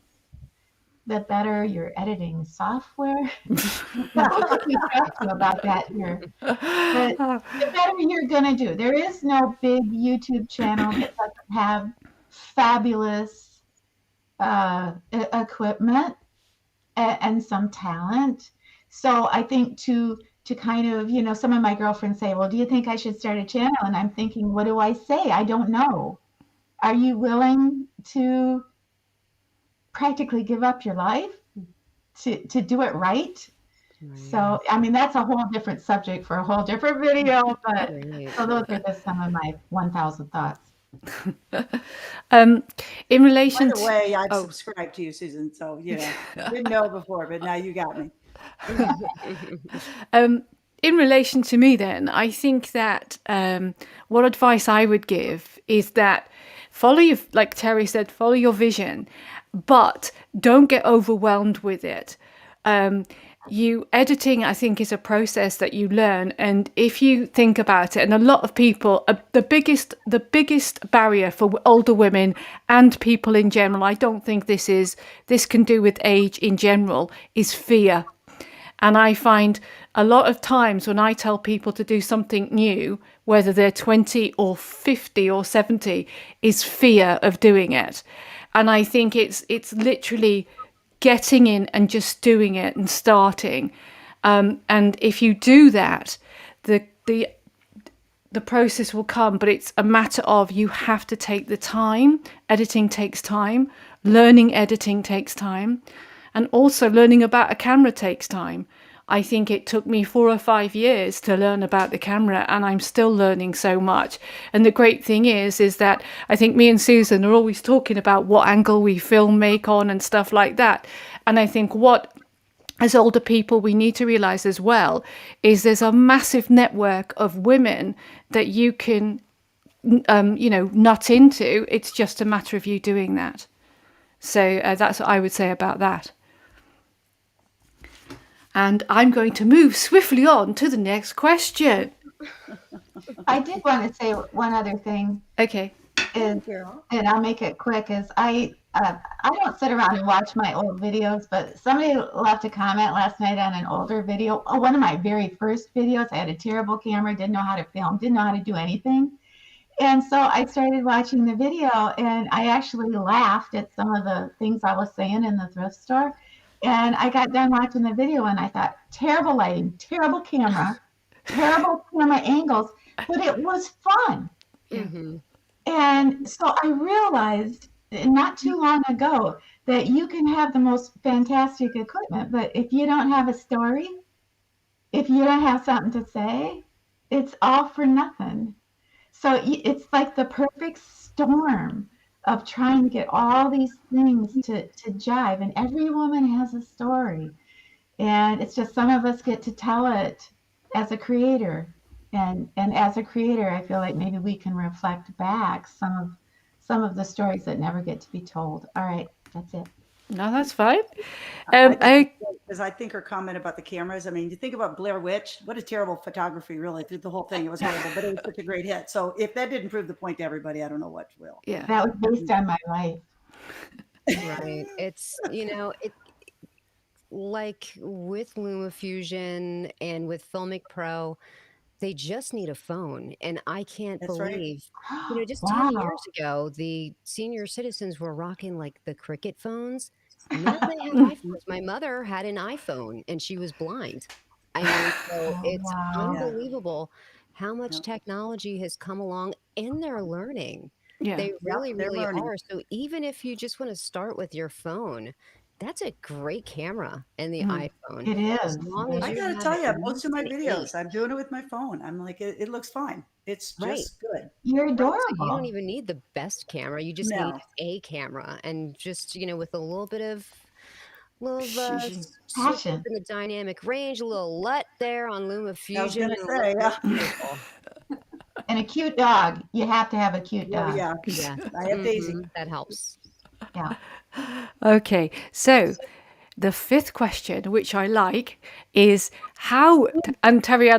the better your editing software. I'll be careful about that here. But the better you're going to do. There is no big YouTube channel that doesn't have fabulous equipment and some talent. So I think to kind of, some of my girlfriends say, well, do you think I should start a channel? And I'm thinking, what do I say? I don't know. Are you willing to practically give up your life to do it right? So, I mean, that's a whole different subject for a whole different video, but so those are just some of my 1,000 thoughts. In relation By the way, I've subscribed to you, Susan, so didn't know before, but now you got me. In relation to me then, I think that what advice I would give is that follow your, like Terry said, follow your vision, but don't get overwhelmed with it. Editing, I think, is a process that you learn, and if you think about it, and a lot of people, the biggest barrier for older women and people in general, I don't think this can do with age in general, is fear. And I find a lot of times when I tell people to do something new, whether they're 20 or 50 or 70, is fear of doing it. And I think it's literally getting in and just doing it and starting. And if you do that, the process will come, but it's a matter of you have to take the time. Editing takes time. Learning editing takes time. And also learning about a camera takes time. I think it took me 4 or 5 years to learn about the camera, and I'm still learning so much. And the great thing is that I think me and Susan are always talking about what angle we film make on and stuff like that. And I think what, as older people, we need to realize as well is there's a massive network of women that you can, nut into. It's just a matter of you doing that. So that's what I would say about that. And I'm going to move swiftly on to the next question. I did want to say one other thing. Okay. And I'll make it quick. I don't sit around and watch my old videos, but somebody left a comment last night on an older video. One of my very first videos. I had a terrible camera, didn't know how to film, didn't know how to do anything. And so I started watching the video and I actually laughed at some of the things I was saying in the thrift store. And I got done watching the video and I thought, terrible lighting, terrible camera angles, but it was fun. Yeah. Mm-hmm. And so I realized not too long ago that you can have the most fantastic equipment, but if you don't have a story, if you don't have something to say, it's all for nothing. So it's like the perfect storm of trying to get all these things to jive. And every woman has a story. And it's just some of us get to tell it as a creator. And as a creator, I feel like maybe we can reflect back some of the stories that never get to be told. All right, that's it. No, that's fine. I think I because I think her comment about the cameras. I mean, you think about Blair Witch. What a terrible photography, really, through the whole thing. It was horrible, but it was such a great hit. So if that didn't prove the point to everybody, I don't know what will. yeah. That was based on my life. Right. It's, it like with LumaFusion and with Filmic Pro, they just need a phone. And I can't That's right. believe, just 10 Wow. years ago, the senior citizens were rocking like the cricket phones. Now they have iPhones. My mother had an iPhone and she was blind. I mean, so Oh, it's wow. Yeah. unbelievable how much Yep. technology has come along and they're learning. Yeah. They Yep. really, They're really learning. are. So even if you just want to start with your phone, that's a great camera in the Mm. iPhone. It As is. long It as I is. you gotta have tell at you, most least of my an 8. videos, I'm doing it with my phone. I'm like, it looks fine. It's Right. just good. You're Right. So you don't adorable. even need the best camera. You just need No. a camera and just, with a little Shoo. switch up Passion. in the dynamic range, a little LUT there on I was LumaFusion, gonna and a say, little yeah. beautiful. And a cute dog. You have to have a cute Well, dog. yeah. Yes. I have Daisy. That helps. Yeah. Okay, so the fifth question, which I like, is how. And Terry,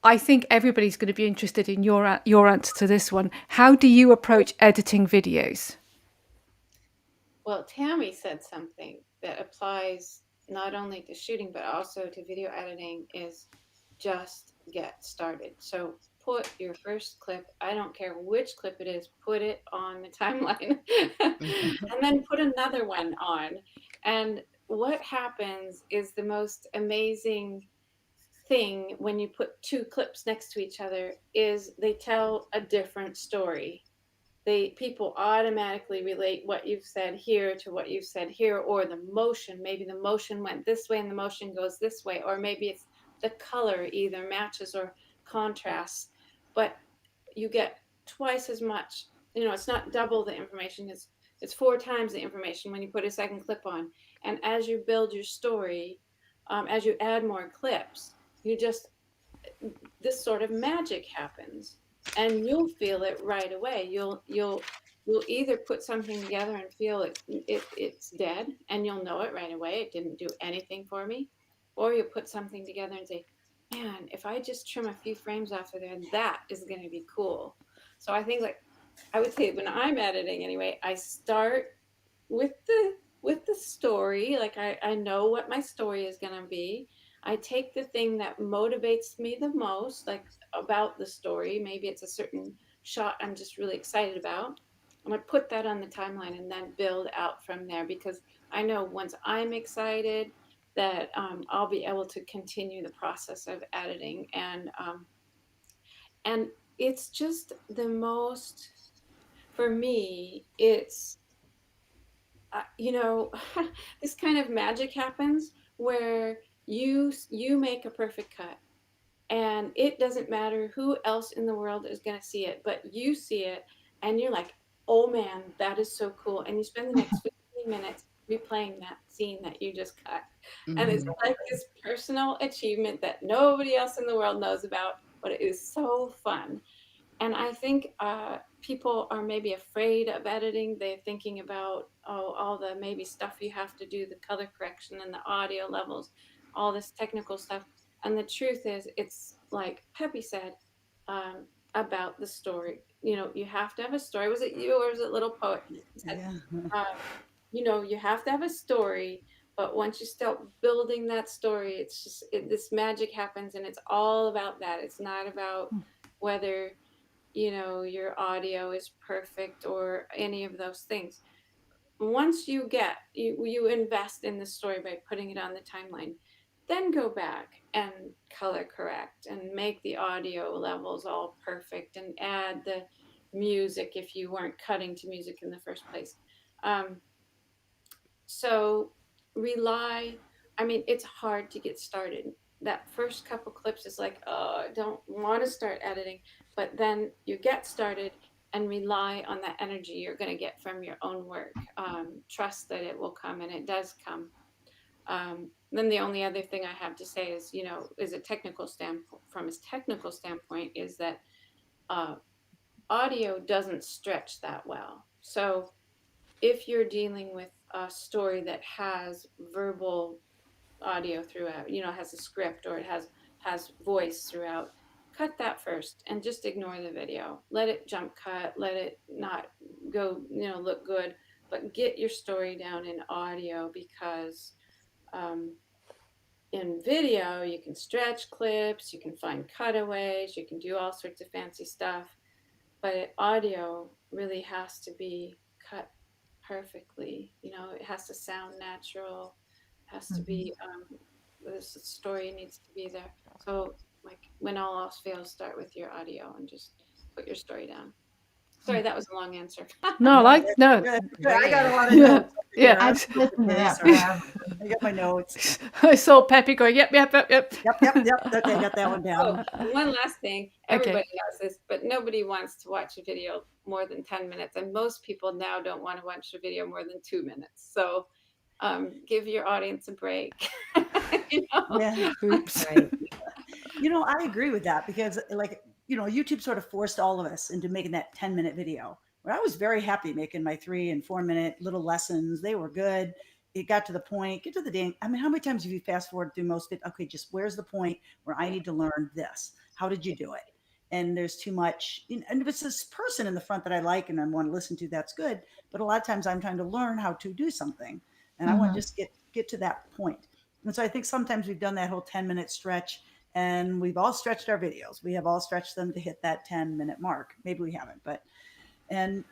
I think everybody's going to be interested in your answer to this one. How do you approach editing videos? Well, Tammy said something that applies not only to shooting but also to video editing is just get started. So put your first clip, I don't care which clip it is, put it on the timeline Mhm. and then put another one on. And what happens is the most amazing thing when you put two clips next to each other is they tell a different story. People automatically relate what you've said here to what you've said here, or the motion, maybe the motion went this way and the motion goes this way, or maybe it's the color either matches or contrasts, but you get twice as much. It's not double the information, it's four times the information when you put a second clip on. And as you build your story, as you add more clips, you just this sort of magic happens, and you'll feel it right away. You'll either put something together and feel it's dead, and you'll know it right away. It didn't do anything for me, or you put something together and say, "Man, if I just trim a few frames off of there, that is going to be cool." So I think, like, I would say when I'm editing anyway, I start with the story. Like, I know what my story is going to be. I take the thing that motivates me the most, like about the story. Maybe it's a certain shot I'm just really excited about. I'm gonna put that on the timeline and then build out from there, because I know once I'm excited that I'll be able to continue the process of editing. And it's just the most, for me, it's this kind of magic happens where you make a perfect cut, and it doesn't matter who else in the world is going to see it, but you see it and you're like, oh man, that is so cool. And you spend the next 15 minutes replaying that scene that you just cut. And it's Mhm. like this personal achievement that nobody else in the world knows about, but it is so fun. And I think people are maybe afraid of editing. They're thinking about, oh, all the maybe stuff you have to do, the color correction and the audio levels, all this technical stuff. And the truth is, it's like Peppy said, about the story. You have to have a story. Was it you or was it Little Poet? He said, Yeah. um, you have to have a story, but once you start building that story, it's just this magic happens, and it's all about that. It's not about whether your audio is perfect or any of those things. Once you invest in the story by putting it on the timeline, then go back and color correct and make the audio levels all perfect and add the music if you weren't cutting to music in the first place. Um, so rely, I mean, it's hard to get started. That first couple clips is like, oh, I don't want to start editing, but then you get started and rely on that energy you're going to get from your own work. Trust that it will come, and it does come. Then the only other thing I have to say is, is a technical standpoint. From a technical standpoint, is that audio doesn't stretch that well. So if you're dealing with a story that has verbal audio throughout, has a script or it has voice throughout, cut that first and just ignore the video. Let it jump cut, let it not go, look good, but get your story down in audio, because in video you can stretch clips, you can find cutaways, you can do all sorts of fancy stuff, but audio really has to be cut perfectly. It has to sound natural, has to be, the story needs to be there. So, like, when all else fails, start with your audio and just put your story down. Sorry, that was a long answer. No, no. I got a lot of Yeah. notes. Yeah. I've listened to that Sorry. forever. I got my notes. I saw Peppy going, yep. Yep. Okay, got that one down. One last thing. Everybody knows this, but nobody wants to watch a video more than 10 minutes. And most people now don't want to watch a video more than 2 minutes. So give your audience a break. Yeah. Oops. Right. I agree with that, because YouTube sort of forced all of us into making that 10-minute video. But I was very happy making my 3 and 4 minute little lessons. They were good. It got to the point, get to the dang. I mean, how many times have you fast forward through most of it? Okay, just where's the point where I need to learn this? How did you do it? And there's too much. And if it's this person in the front that I like and I want to listen to, that's good. But a lot of times I'm trying to learn how to do something, and I want to just get to that point. And so I think sometimes we've done that whole 10-minute stretch, and we've all stretched our videos. We have all stretched them to hit that 10-minute mark. Maybe we haven't, and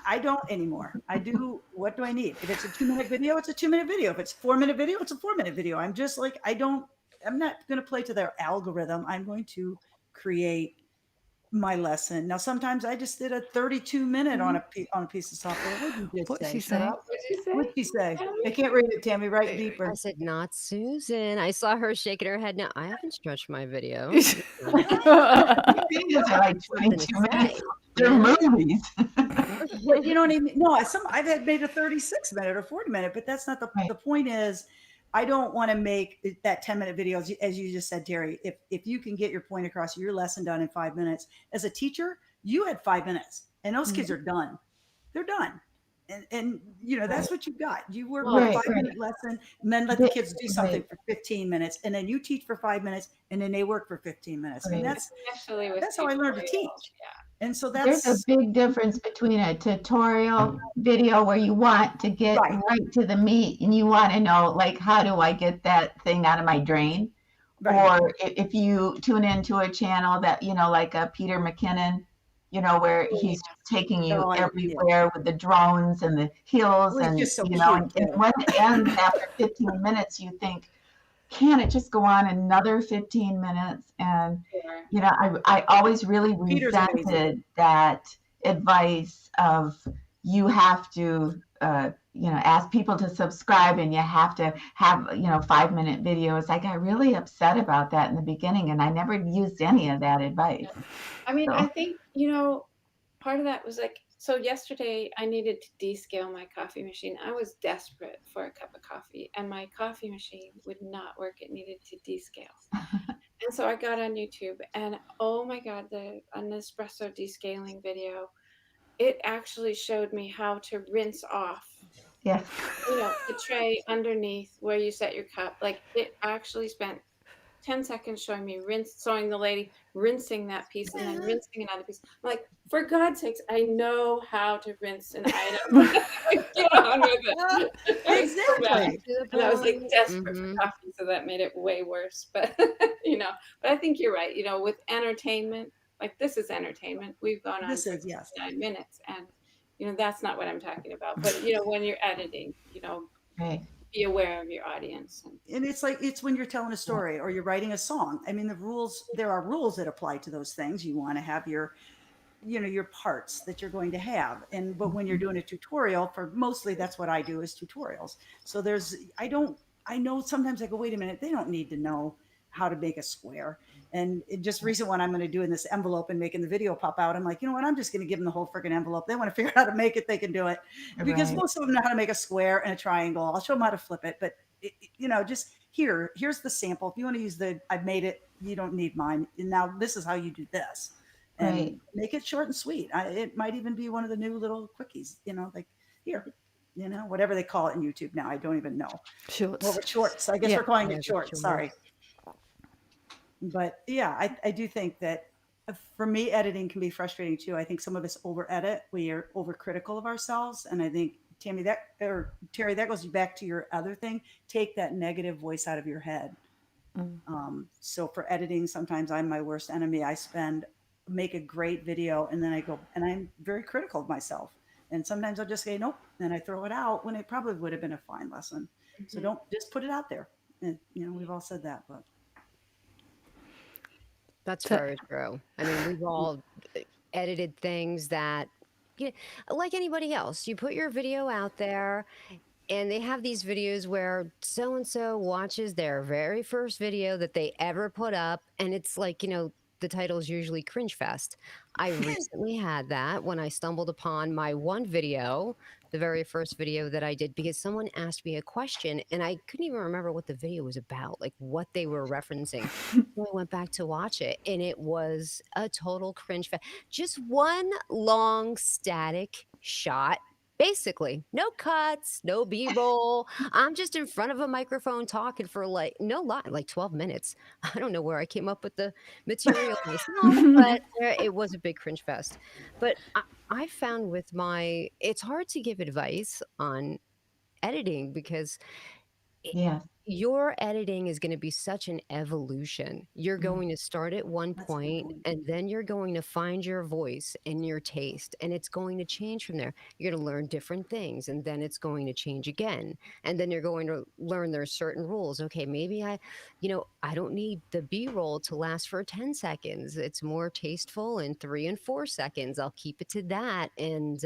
I don't anymore. I do, what do I need? If it's a 2-minute video, it's a 2-minute video. If it's a 4-minute video, it's a 4-minute video. I'm just like, I'm not going to play to their algorithm. I'm going to create my lesson. Now, sometimes I just did a 32-minute on a piece of software. What did you just What's say? she Shut saying? up. What'd you say? What'd she say? I can't read it, Tammy. Right deeper. I said, not Susan. I saw her shaking her head. No, I haven't stretched my video. Videos are like 22 minutes. They're movies. But you know what I mean? No, I've had made a 36-minute or 40-minute, but that's not the point. Is I don't want to make that 10-minute video, as you just said, Terry. If you can get your point across, your lesson done in 5 minutes. As a teacher, you had 5 minutes, and those kids are done. They're done. And that's what you've got. You work with a 5-minute lesson, and then let the kids do something for 15 minutes, and then you teach for 5 minutes, and then they work for 15 minutes. And that's how I learned to teach. Yeah. And so there's a big difference between a tutorial video where you want to get right to the meat and you want to know, like, how do I get that thing out of my drain? Or if you tune into a channel that, like a Peter McKinnon, where he's taking you everywhere with the drones and the hills, and and when it ends after 15 minutes, you think, can it just go on another 15 minutes? And I always really resented that advice of, you have to ask people to subscribe and you have to have 5-minute videos. I got really upset about that in the beginning, and I never used any of that advice. I mean, I think part of that was like, so yesterday I needed to descale my coffee machine. I was desperate for a cup of coffee, and my coffee machine would not work. It needed to descale. And so I got on YouTube, and oh my God, an espresso descaling video, it actually showed me how to rinse off the tray underneath where you set your cup. Like, it actually spent 10 seconds showing me showing the lady rinsing that piece and then rinsing another piece. I'm like, for God's sakes, I know how to rinse an item. Get on with it. Exactly. And I was like desperate for coffee, so that made it way worse. But but I think you're right. With entertainment, like this is entertainment. We've gone on This for is, yes. 9 minutes, and that's not what I'm talking about. But when you're editing, Right. be aware of your audience. And it's like, it's when you're telling a Yeah. story or you're writing a song. I mean, there are rules that apply to those things. You want to have your parts that you're going to have. But when you're Mhm. doing a tutorial, for mostly that's what I do is tutorials. So I know sometimes I go, wait a minute, they don't need to know how to make a square. And just recent one I'm going to do in this envelope and making the video pop out. I'm like, you know what? I'm just going to give them the whole freaking envelope. They want to figure out how to make it, they can do it, because Right. most of them know how to make a square and a triangle. I'll show them how to flip it, but just here's the sample. If you want to use I've made it, you don't need mine. And now this is how you do this, and Right. make it short and sweet. It might even be one of the new little quickies, like here, whatever they call it in YouTube now. I don't even know. Well, Shorts. we're shorts. I guess Yeah. we're calling Yeah, it the shorts. Sorry. shorts. But yeah, I do think that for me, editing can be frustrating too. I think some of us over edit. We are overcritical of ourselves. And I think, Terry, that goes back to your other thing. Take that negative voice out of your head. Mm. So for editing, sometimes I'm my worst enemy. Make a great video, and then I go, and I'm very critical of myself. And sometimes I'll just say, nope. And I throw it out when it probably would have been a fine lesson. So Mhm. don't just put it out there. And, we've all said that, but That's So, very true. I mean, we've all edited things that, you like anybody else, you put your video out there, and they have these videos where so and so watches their very first video that they ever put up, and it's like, the title is usually Cringe Fest. I recently had that when I stumbled upon my one video, the very first video that I did, because someone asked me a question and I couldn't even remember what the video was about, like what they were referencing. So I went back to watch it, and it was a total cringe fest. Just one long static shot. Basically, no cuts, no B roll. I'm just in front of a microphone talking for like, no lie, like 12 minutes. I don't know where I came up with the material myself, but it was a big cringe fest. But I found it's hard to give advice on editing because it, Yes. your editing is going to be such an evolution. You're Mm. going to start at one that's a good point, point. and then you're going to find your voice and your taste, and it's going to change from there. You're going to learn different things, and then it's going to change again. And then you're going to learn there's certain rules. Okay, maybe I don't need the B-roll to last for 10 seconds. It's more tasteful in 3 and 4 seconds. I'll keep it to that. And,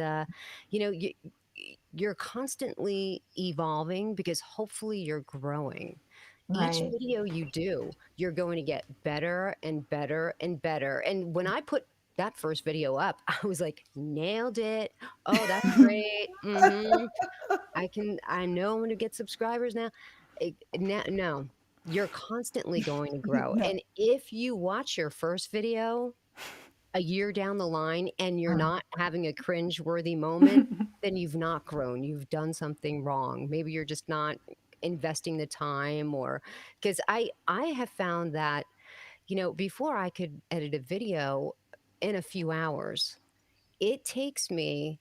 you're constantly evolving because hopefully you're growing. Each Right. video you do, you're going to get better and better and better. And when I put that first video up, I was like, nailed it. Oh, that's great. I know I'm going to get subscribers now. No, you're constantly going to grow. No. And if you watch your first video a year down the line and you're Mm. not having a cringe-worthy moment, then you've not grown. You've done something wrong. Maybe you're just not investing the time, or because I have found that, before I could edit a video in a few hours, it takes me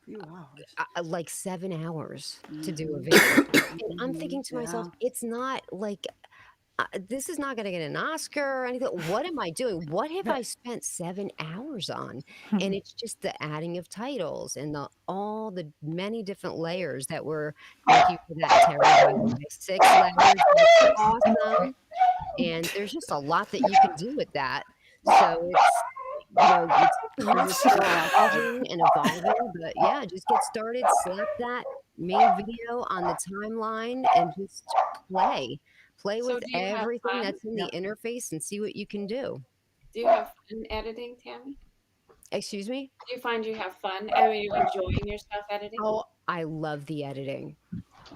Few hours. like 7 hours to do a Hmm. video. And I'm Hmm. thinking to myself, Yeah. it's not like this is not going to get an Oscar or anything. What am I doing? What have I spent 7 hours on? And it's just the adding of titles and all the many different layers that were. Thank you for that, Terry. By the way, 6 layers. That's awesome. And there's just a lot that you can do with that. So it's There's a squirrel outside. changing and evolving. But yeah, just get started. Slap that main video on the timeline and just play. Play So with do you have everything fun? that's in the Yep. interface and see what you can do. Do you have fun editing, Tammy? Excuse me? Do you find you have fun? Are you enjoying yourself editing? Oh, I love the editing.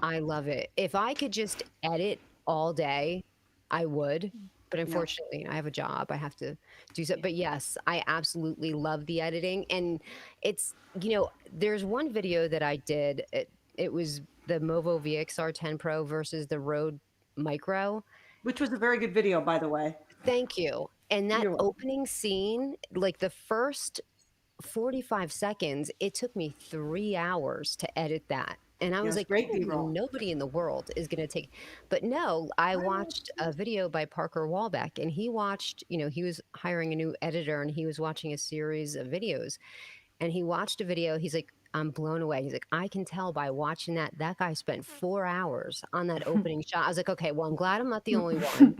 I love it. If I could just edit all day, I would. But Yeah. unfortunately, I have a job. I have to do so. Yeah. But yes, I absolutely love the editing. And there's one video that I did. It was the Movo VXR 10 Pro versus the Rode Micro. Which was a very good video, by the way. Thank you. And that You're welcome. opening scene, like the first 45 seconds, it took me 3 hours to edit that. And I was Yes, like, great "Holy, B-roll. nobody in the world is gonna take." But no, I I know. watched a video by Parker Wallbeck, and he watched, he was hiring a new editor, and he was watching a series of videos, and he watched a video. He's like, "I'm blown away." He's like, "I can tell by watching that guy spent 4 hours on that opening shot." I was like, "Okay, well, I'm glad I'm not the only one."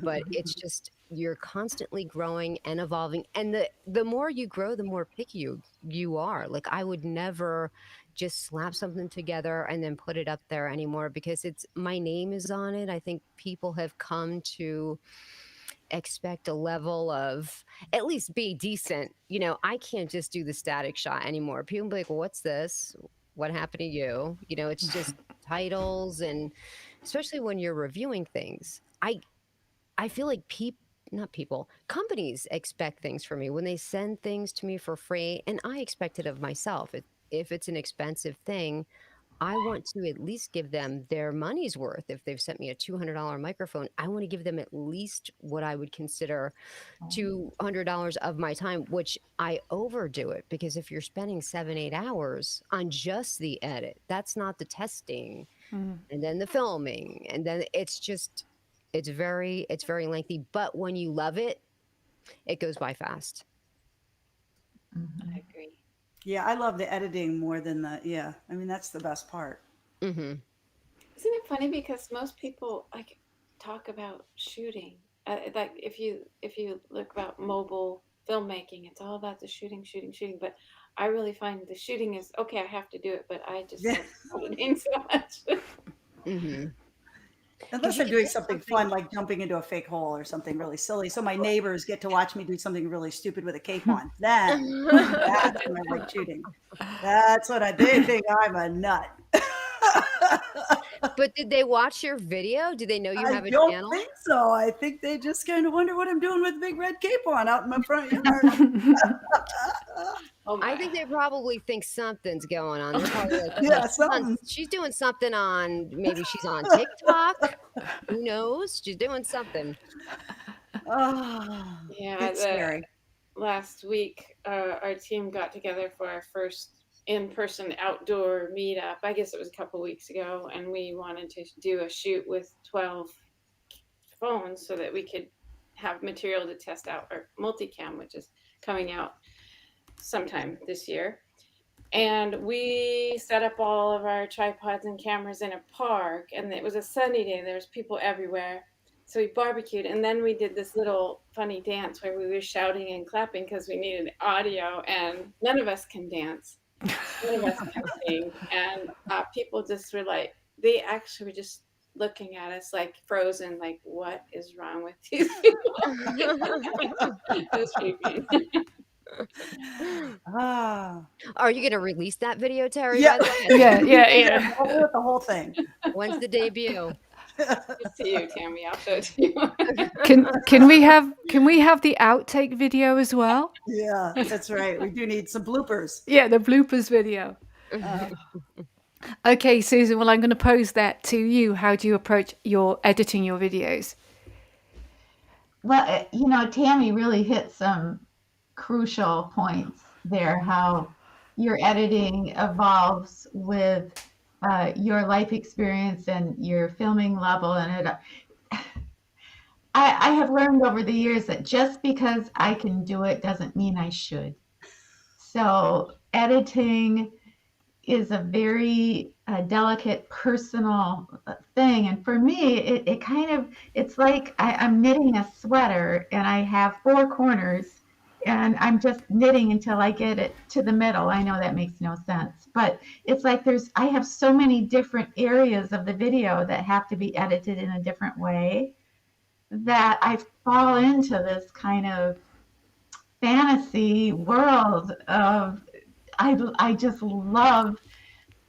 But it's just you're constantly growing and evolving, and the more you grow, the more picky you are. Like, I would never just slap something together and then put it up there anymore, because it's my name is on it. I think people have come to expect a level of at least be decent. I can't just do the static shot anymore. People be like, well, what's this? What happened to you? It's just titles, and especially when you're reviewing things. I feel like not people, companies expect things from me when they send things to me for free, and I expect it of myself. If it's an expensive thing, I want to at least give them their money's worth. If they've sent me a $200 microphone, I want to give them at least what I would consider $200 of my time, which I overdo it, because if you're spending 7, 8 hours on just the edit, that's not the testing and then the filming, and then it's very lengthy. But when you love it, it goes by fast. Mhm. I agree. Yeah, I love the editing more than yeah. I mean, that's the best part. Hmm. Isn't it funny because most people like talk about shooting. Like if you look about mobile filmmaking, it's all about the shooting, shooting, shooting. But I really find the shooting is okay. I have to do it, but I just Yeah. love editing so much. Hmm. Because Unless you I'm can doing take something something. fun like jumping into a fake hole or something really silly, so my neighbors get to watch me do something really stupid with a cape on. Then that's when I like shooting. That's what they think I'm a nut. But did they watch your video? Do they know you I have a don't channel? think so. I think they just kind of wonder what I'm doing with a big red cape on out in my front yard. Oh I my! think they probably think something's going on. They're probably like, okay, Yeah, something. she's doing something maybe she's on TikTok. Who knows? She's doing something. Oh, Yeah, it's the scary. last week our team got together for our first in-person outdoor meetup. I guess it was a couple weeks ago, and we wanted to do a shoot with 12 phones so that we could have material to test out our multicam, which is coming out sometime this year. And we set up all of our tripods and cameras in a park, and it was a sunny day. There was people everywhere. So we barbecued, and then we did this little funny dance where we were shouting and clapping because we needed audio, and none of us can dance. None of us can sing. And people just were like, they actually were just looking at us like frozen, like, what is wrong with these people? It was pretty funny. Ah, Are you going to release that video, Terry, yeah. by the way? Yeah, yeah, Yes, yeah. I'll do it the whole thing. When's the debut? Good to you, Tammy. I'll show it to you. Can we have the outtake video as well? Yeah, that's right. We do need some bloopers. Yeah, the bloopers video. Uh, Okay, Susan, well, I'm going to pose that to you. How do you approach your editing your videos? Well, Tammy really hit some crucial points there, how your editing evolves with your life experience and your filming level. And I have learned over the years that just because I can do it doesn't mean I should. So editing is a very delicate personal thing, and for me it kind of, it's like I'm knitting a sweater and I have four corners and I'm just knitting until I get it to the middle. I know that makes no sense, but it's like I have so many different areas of the video that have to be edited in a different way, that I fall into this kind of fantasy world of, I just love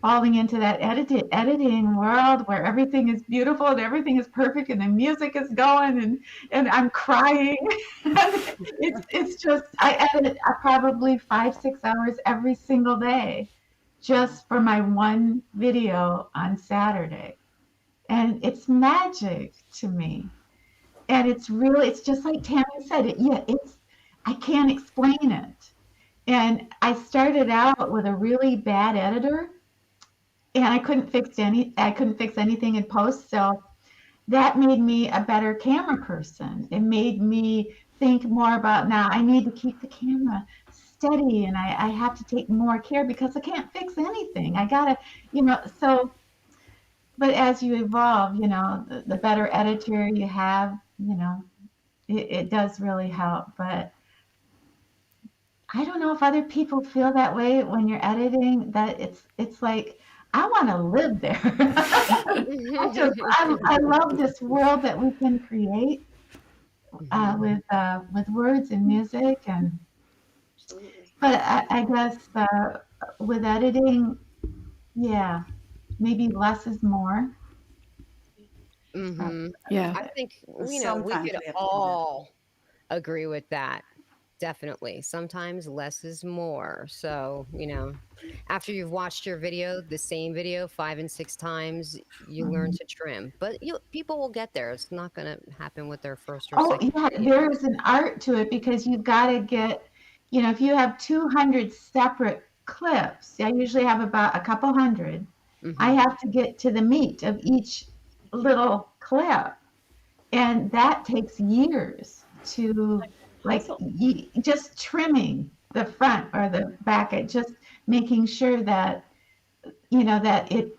falling into that editing world where everything is beautiful and everything is perfect and the music is going, and I'm crying. It's just, I edit probably 5, 6 hours every single day just for my one video on Saturday. And it's magic to me. And it's just like Tammy said, I can't explain it. And I started out with a really bad editor, and I couldn't fix anything in post. So that made me a better camera person. It made me think more about, now I need to keep the camera steady, and I have to take more care because I can't fix anything. I gotta, so, but as you evolve, the better editor you have, it does really help. But I don't know if other people feel that way when you're editing, that it's like, I want to live there. I love this world that we can create with words and music. And Absolutely. but I guess with editing, yeah, maybe less is more. Yeah. I think, But we sometimes could we have to do that. all agree with that. Definitely. Sometimes less is more. So, after you've watched your video, the same video 5 and 6 times, you learn Mhm. to trim. But people will get there. It's not going to happen with their first or Oh, second yeah, video. there is an art to it because you've got to get, if you have 200 separate clips, I usually have about a couple hundred. I Hmm. have to get to the meat of each little clip. And that takes years to, like, Puzzle. just trimming the front or the back, just making sure that, that it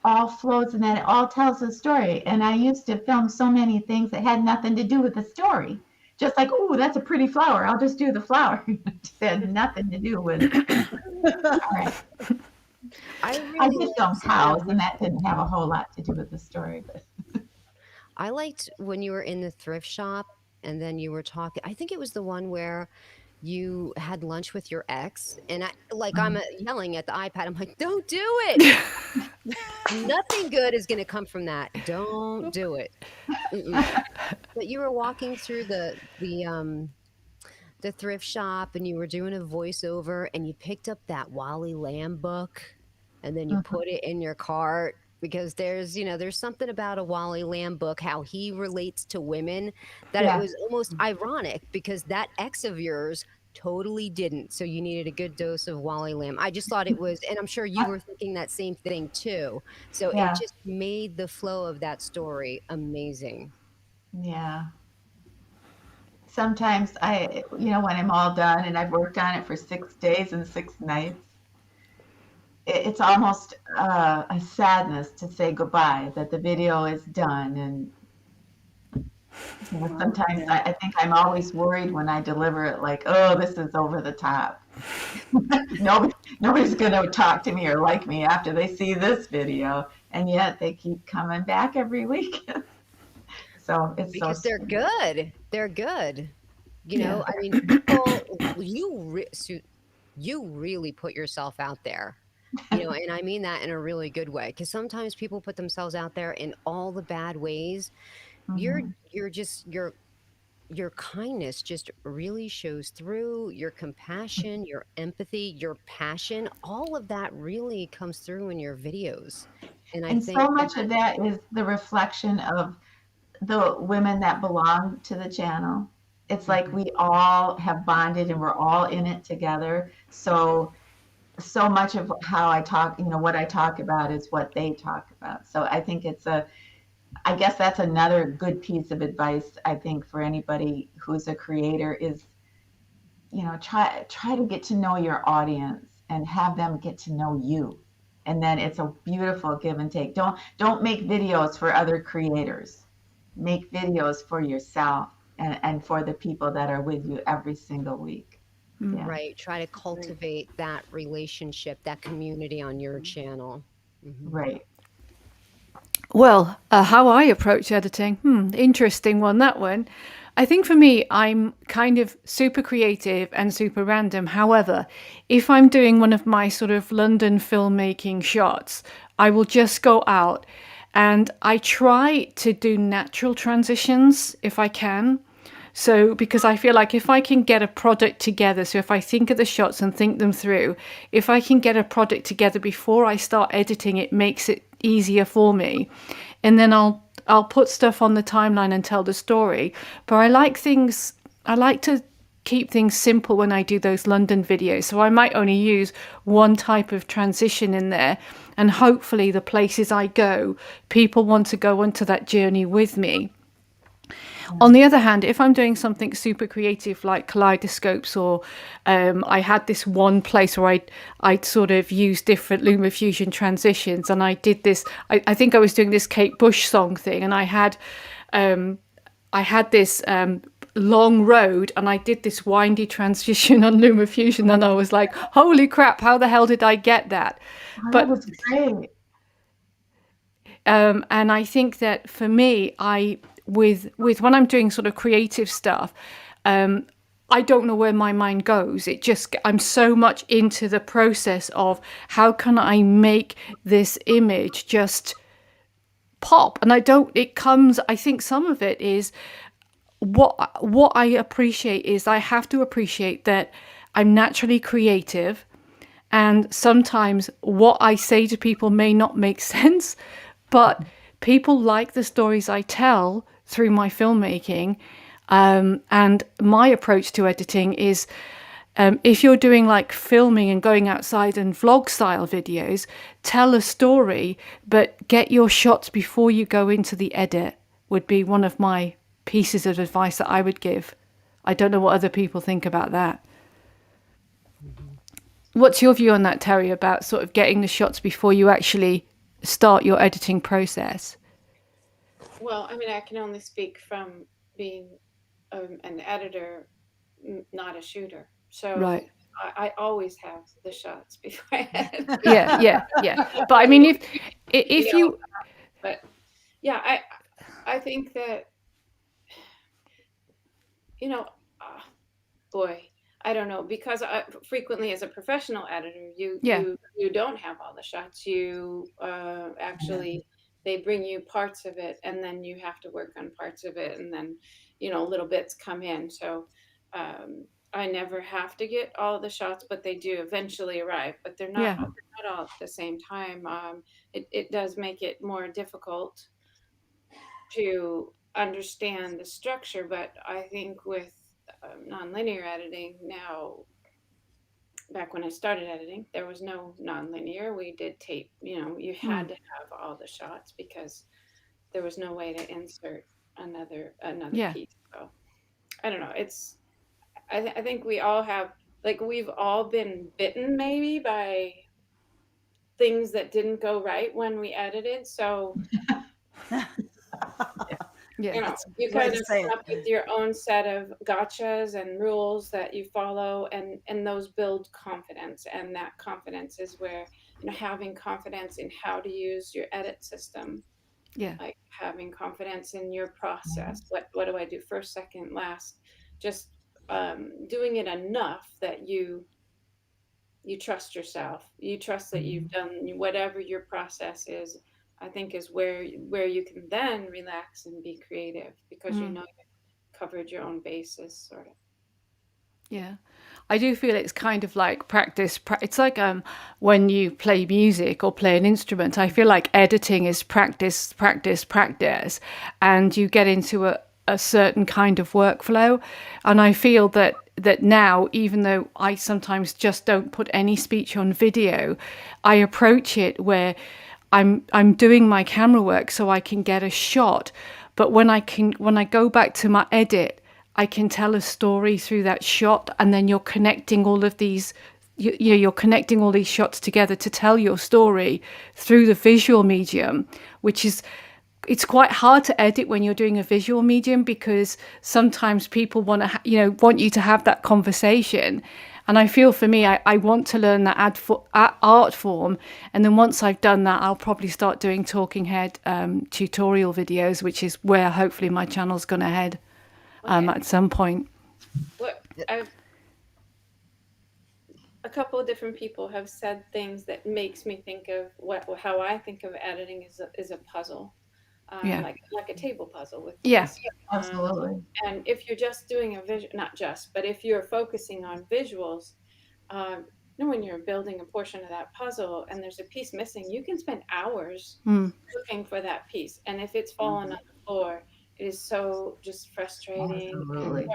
all flows and that it all tells a story. And I used to film so many things that had nothing to do with the story. Just like, oh, that's a pretty flower. I'll just do the flower. It just had nothing to do with. All right. I I really did film liked, cows, and that didn't have a whole lot to do with the story. But I liked when you were in the thrift shop and then you were talking. I think it was the one where you had lunch with your ex, and I'm yelling at the iPad. I'm like, don't do it. Nothing good is going to come from that. Don't do it. Mm-mm. But you were walking through the thrift shop, and you were doing a voiceover, and you picked up that Wally Lamb book, and then you put it in your cart, because there's something about a Wally Lamb book, how he relates to women, that it yeah, was almost ironic because that ex of yours totally didn't. So you needed a good dose of Wally Lamb. I just thought it was, and I'm sure you were thinking that same thing too. So it yeah, just made the flow of that story amazing. yeah. Sometimes when I'm all done and I've worked on it for 6 days and 6 nights, it's almost a sadness to say goodbye, that the video is done. And sometimes Yeah. I think I'm always worried when I deliver it, like, oh, this is over the top. Nobody's going to talk to me or like me after they see this video, and yet they keep coming back every week. So it's so Because they're strange. good. They're good. Yeah. I mean, people, you really put yourself out there. And I mean that in a really good way, because sometimes people put themselves out there in all the bad ways. You're Mhm. you're just your kindness just really shows through. Your compassion, your empathy, your passion, all of that really comes through in your videos. And I And think so that, much of that is the reflection of the women that belong to the channel. It's like Mhm. we all have bonded and we're all in it together. So much of how I talk, what I talk about is what they talk about. So I think I guess that's another good piece of advice, I think, for anybody who's a creator is, try to get to know your audience and have them get to know you. And then it's a beautiful give and take. Don't make videos for other creators. Make videos for yourself and for the people that are with you every single week. Yeah. right, try to That's right. cultivate that relationship, that community on your channel. Hmm. Right. Well, how I approach editing, interesting one, that one. I think for me, I'm kind of super creative and super random. However, if I'm doing one of my sort of London filmmaking shots, I will just go out and I try to do natural transitions if I can. So, because I feel like if I can get a product together, so if I think of the shots and think them through, if I can get a product together before I start editing, it makes it easier for me. And then I'll put stuff on the timeline and tell the story. But I like to keep things simple when I do those London videos. So I might only use one type of transition in there. And hopefully the places I go, people want to go onto that journey with me. On the other hand, if I'm doing something super creative like kaleidoscopes, or I had this one place where I'd sort of use different LumaFusion transitions, and I did this. I think I was doing this Kate Bush song thing, and I had this long road, and I did this windy transition on LumaFusion, and I was like, "Holy crap! How the hell did I get that?" Oh, that But was great. and I think that for me, with when I'm doing sort of creative stuff, I don't know where my mind goes. It just, I'm so much into the process of how can I make this image just pop. And I don't, it comes, I think some of it is what I appreciate is I have to appreciate that I'm naturally creative, and sometimes what I say to people may not make sense, but people like the stories I tell through my filmmaking. And my approach to editing is, if you're doing like filming and going outside and vlog style videos, tell a story, but get your shots before you go into the edit, would be one of my pieces of advice that I would give. I don't know what other people think about that. What's your view on that, Terry, about sort of getting the shots before you actually start your editing process? Well, I mean, I can only speak from being an editor, not a shooter. So Right. I always have the shots before I edit. Yeah. But I mean, if you, but yeah, I think that, you know, boy, I don't know, because frequently as a professional editor, yeah, you don't have all the shots. You actually, they bring you parts of it, and then you have to work on parts of it, and then little bits come in. So I never have to get all the shots, but they do eventually arrive. But yeah, they're not all at the same time. It does make it more difficult to understand the structure, but I think with nonlinear editing now, back when I started editing, there was no nonlinear. We did tape. You had to have all the shots because there was no way to insert another yeah, piece. So I don't know. I think we all have, like, we've all been bitten maybe by things that didn't go right when we edited. So yeah, That's a you good way kind to of say come it. up with your own set of gotchas and rules that you follow, and those build confidence. And that confidence is where, having confidence in how to use your edit system, yeah, like having confidence in your process. What do I do first, second, last? Just doing it enough that you trust yourself. You trust that you've done whatever your process is. I think is where you can then relax and be creative, because you've covered your own bases, sort of. yeah. I do feel it's kind of like practice. It's like when you play music or play an instrument. I feel like editing is practice, practice, practice, and you get into a certain kind of workflow. And I feel that now, even though I sometimes just don't put any speech on video, I approach it where I'm doing my camera work so I can get a shot. But when I go back to my edit, I can tell a story through that shot, and then you're connecting all of these, you're connecting all these shots together to tell your story through the visual medium, which is, it's quite hard to edit when you're doing a visual medium, because sometimes people want to want you to have that conversation. And I feel for me, I want to learn that art form, and then once I've done that, I'll probably start doing talking head tutorial videos, which is where hopefully my channel's going to head at some point. What I've A couple of different people have said things that makes me think of how I think of editing is a puzzle, Yeah, like a table puzzle with yeah, pieces. Absolutely. And if you're just doing a vision, not just, but if you're focusing on visuals, um, when you're building a portion of that puzzle and there's a piece missing, you can spend hours looking for that piece. And if it's fallen on the floor, it is so just frustrating. Absolutely.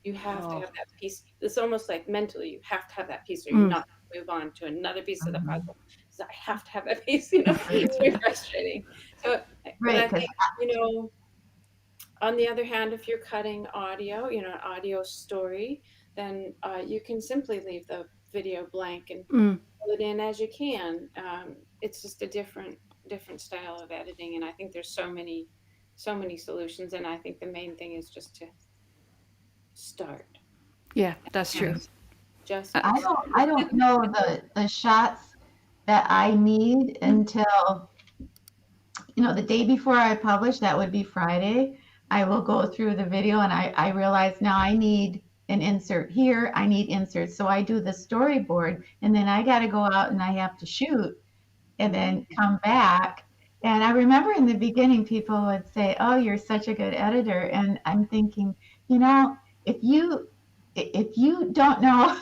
You have to have that piece. It's almost like mentally, you have to have that piece, or you're mm, not going to move on to another piece of the puzzle. because I have to have that pace. You know, it's very frustrating. So, but Right, I because think, you know, on the other hand, if you're cutting audio, you know, an audio story, then you can simply leave the video blank and fill it in as you can. It's just a different style of editing, and I think there's so many solutions. And I think the main thing is just to start. Yeah, that's true. Just just Uh, I don't know the shots that I need until, you know, the day before I publish, that would be Friday. I will go through the video and I realize now I need an insert here. I need inserts. So I do the storyboard and then I got to go out and I have to shoot and then come back. And I remember in the beginning, people would say, "Oh, you're such a good editor." And I'm thinking, you know, if you don't know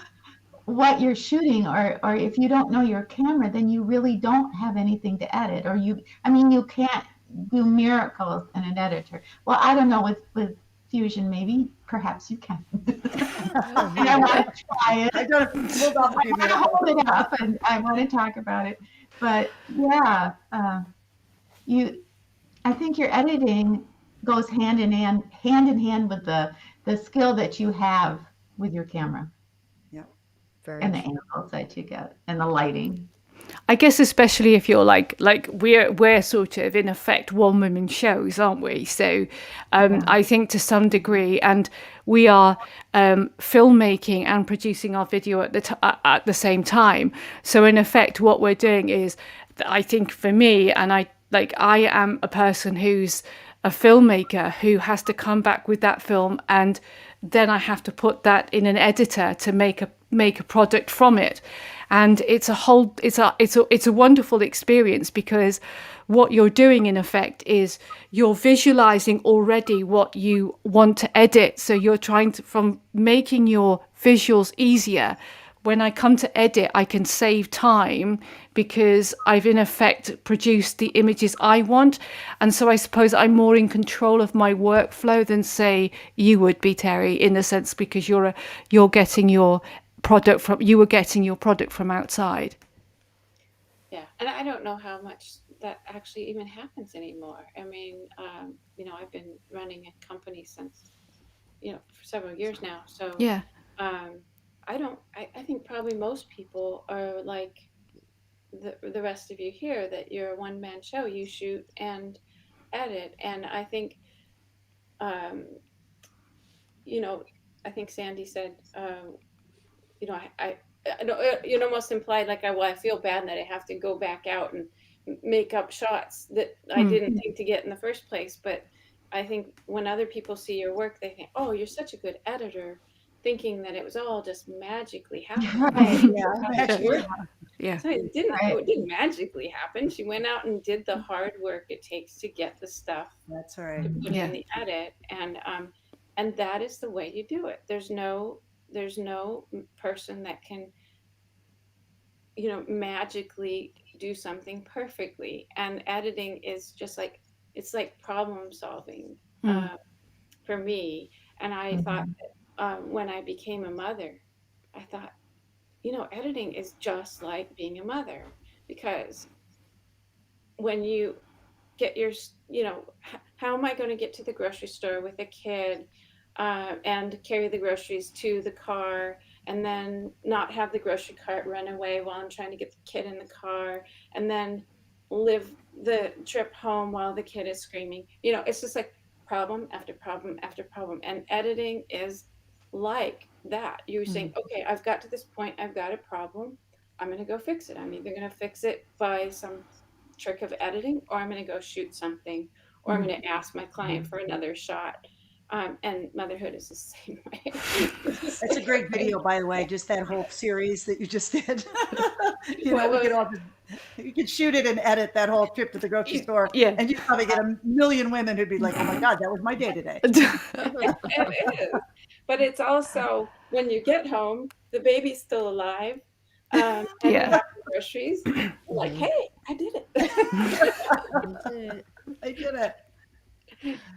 what you're shooting or if you don't know your camera, then you really don't have anything to edit. Or I mean, you can't do miracles in an editor. Well, I don't know with Fusion, maybe perhaps you can. And I want to try it. I've done pulled off a few I want to miracles. hold it up and I want to talk about it. But yeah, you. I think your editing goes hand in hand with the skill that you have with your camera Yeah. Very and the true. angles that you get and the lighting. I guess especially if you're like we're sort of in effect one woman shows, aren't we? So Yeah. I think to some degree, and we are filmmaking and producing our video at the same time. So in effect, what we're doing is, I think for me, and I am a person who's a filmmaker who has to come back with that film, and then I have to put that in an editor to make a product from it. And it's a wonderful experience, because what you're doing in effect is you're visualizing already what you want to edit. So you're trying to, from making your visuals easier, when I come to edit, I can save time because I've in effect produced the images I want. And so I suppose I'm more in control of my workflow than, say, you would be, Terry, in a sense, because you're getting your you were getting your product from outside. Yeah, and I don't know how much that actually even happens anymore. I mean, you know, I've been running a company since, you know, for several years now. So Yeah. um, I think probably most people are like the rest of you here, that you're a one man show. You shoot and edit, and I think, um, you know, I think Sandy said, you know, I don't, it almost implied like, well, I feel bad that I have to go back out and make up shots that I didn't think to get in the first place. But I think when other people see your work, they think, oh, you're such a good editor, thinking that it was all just magically happening. Right. Yeah. Yeah. So Right. it didn't magically happen. She went out and did the hard work it takes to get the stuff That's to right. put Yeah. in the edit, and that is the way you do it. There's no person that can, you know, magically do something perfectly. And editing is just like, it's like problem solving uh, for me. And I thought Mhm. that when I became a mother, I thought, you know, editing is just like being a mother, because when you get your, you know, how am I going to get to the grocery store with a kid and carry the groceries to the car, and then not have the grocery cart run away while I'm trying to get the kid in the car, and then live the trip home while the kid is screaming. You know, it's just like problem after problem after problem. And editing is like that. You're saying, okay, I've got to this point, I've got a problem. I'm going to go fix it. I'm either going to fix it by some trick of editing, or I'm going to go shoot something, or I'm going to ask my client for another shot. And motherhood is the same way. That's a great video, by the way, just that whole series that you just did. You know, What we was could all just, you could shoot it and edit that whole trip to the grocery store, Yeah. and you'd probably get a million women who'd be like, oh my God, that was my day today. it is, but it's also when you get home, the baby's still alive, and you Yeah. have the groceries. You're like, hey, I did it. That's it. I did it.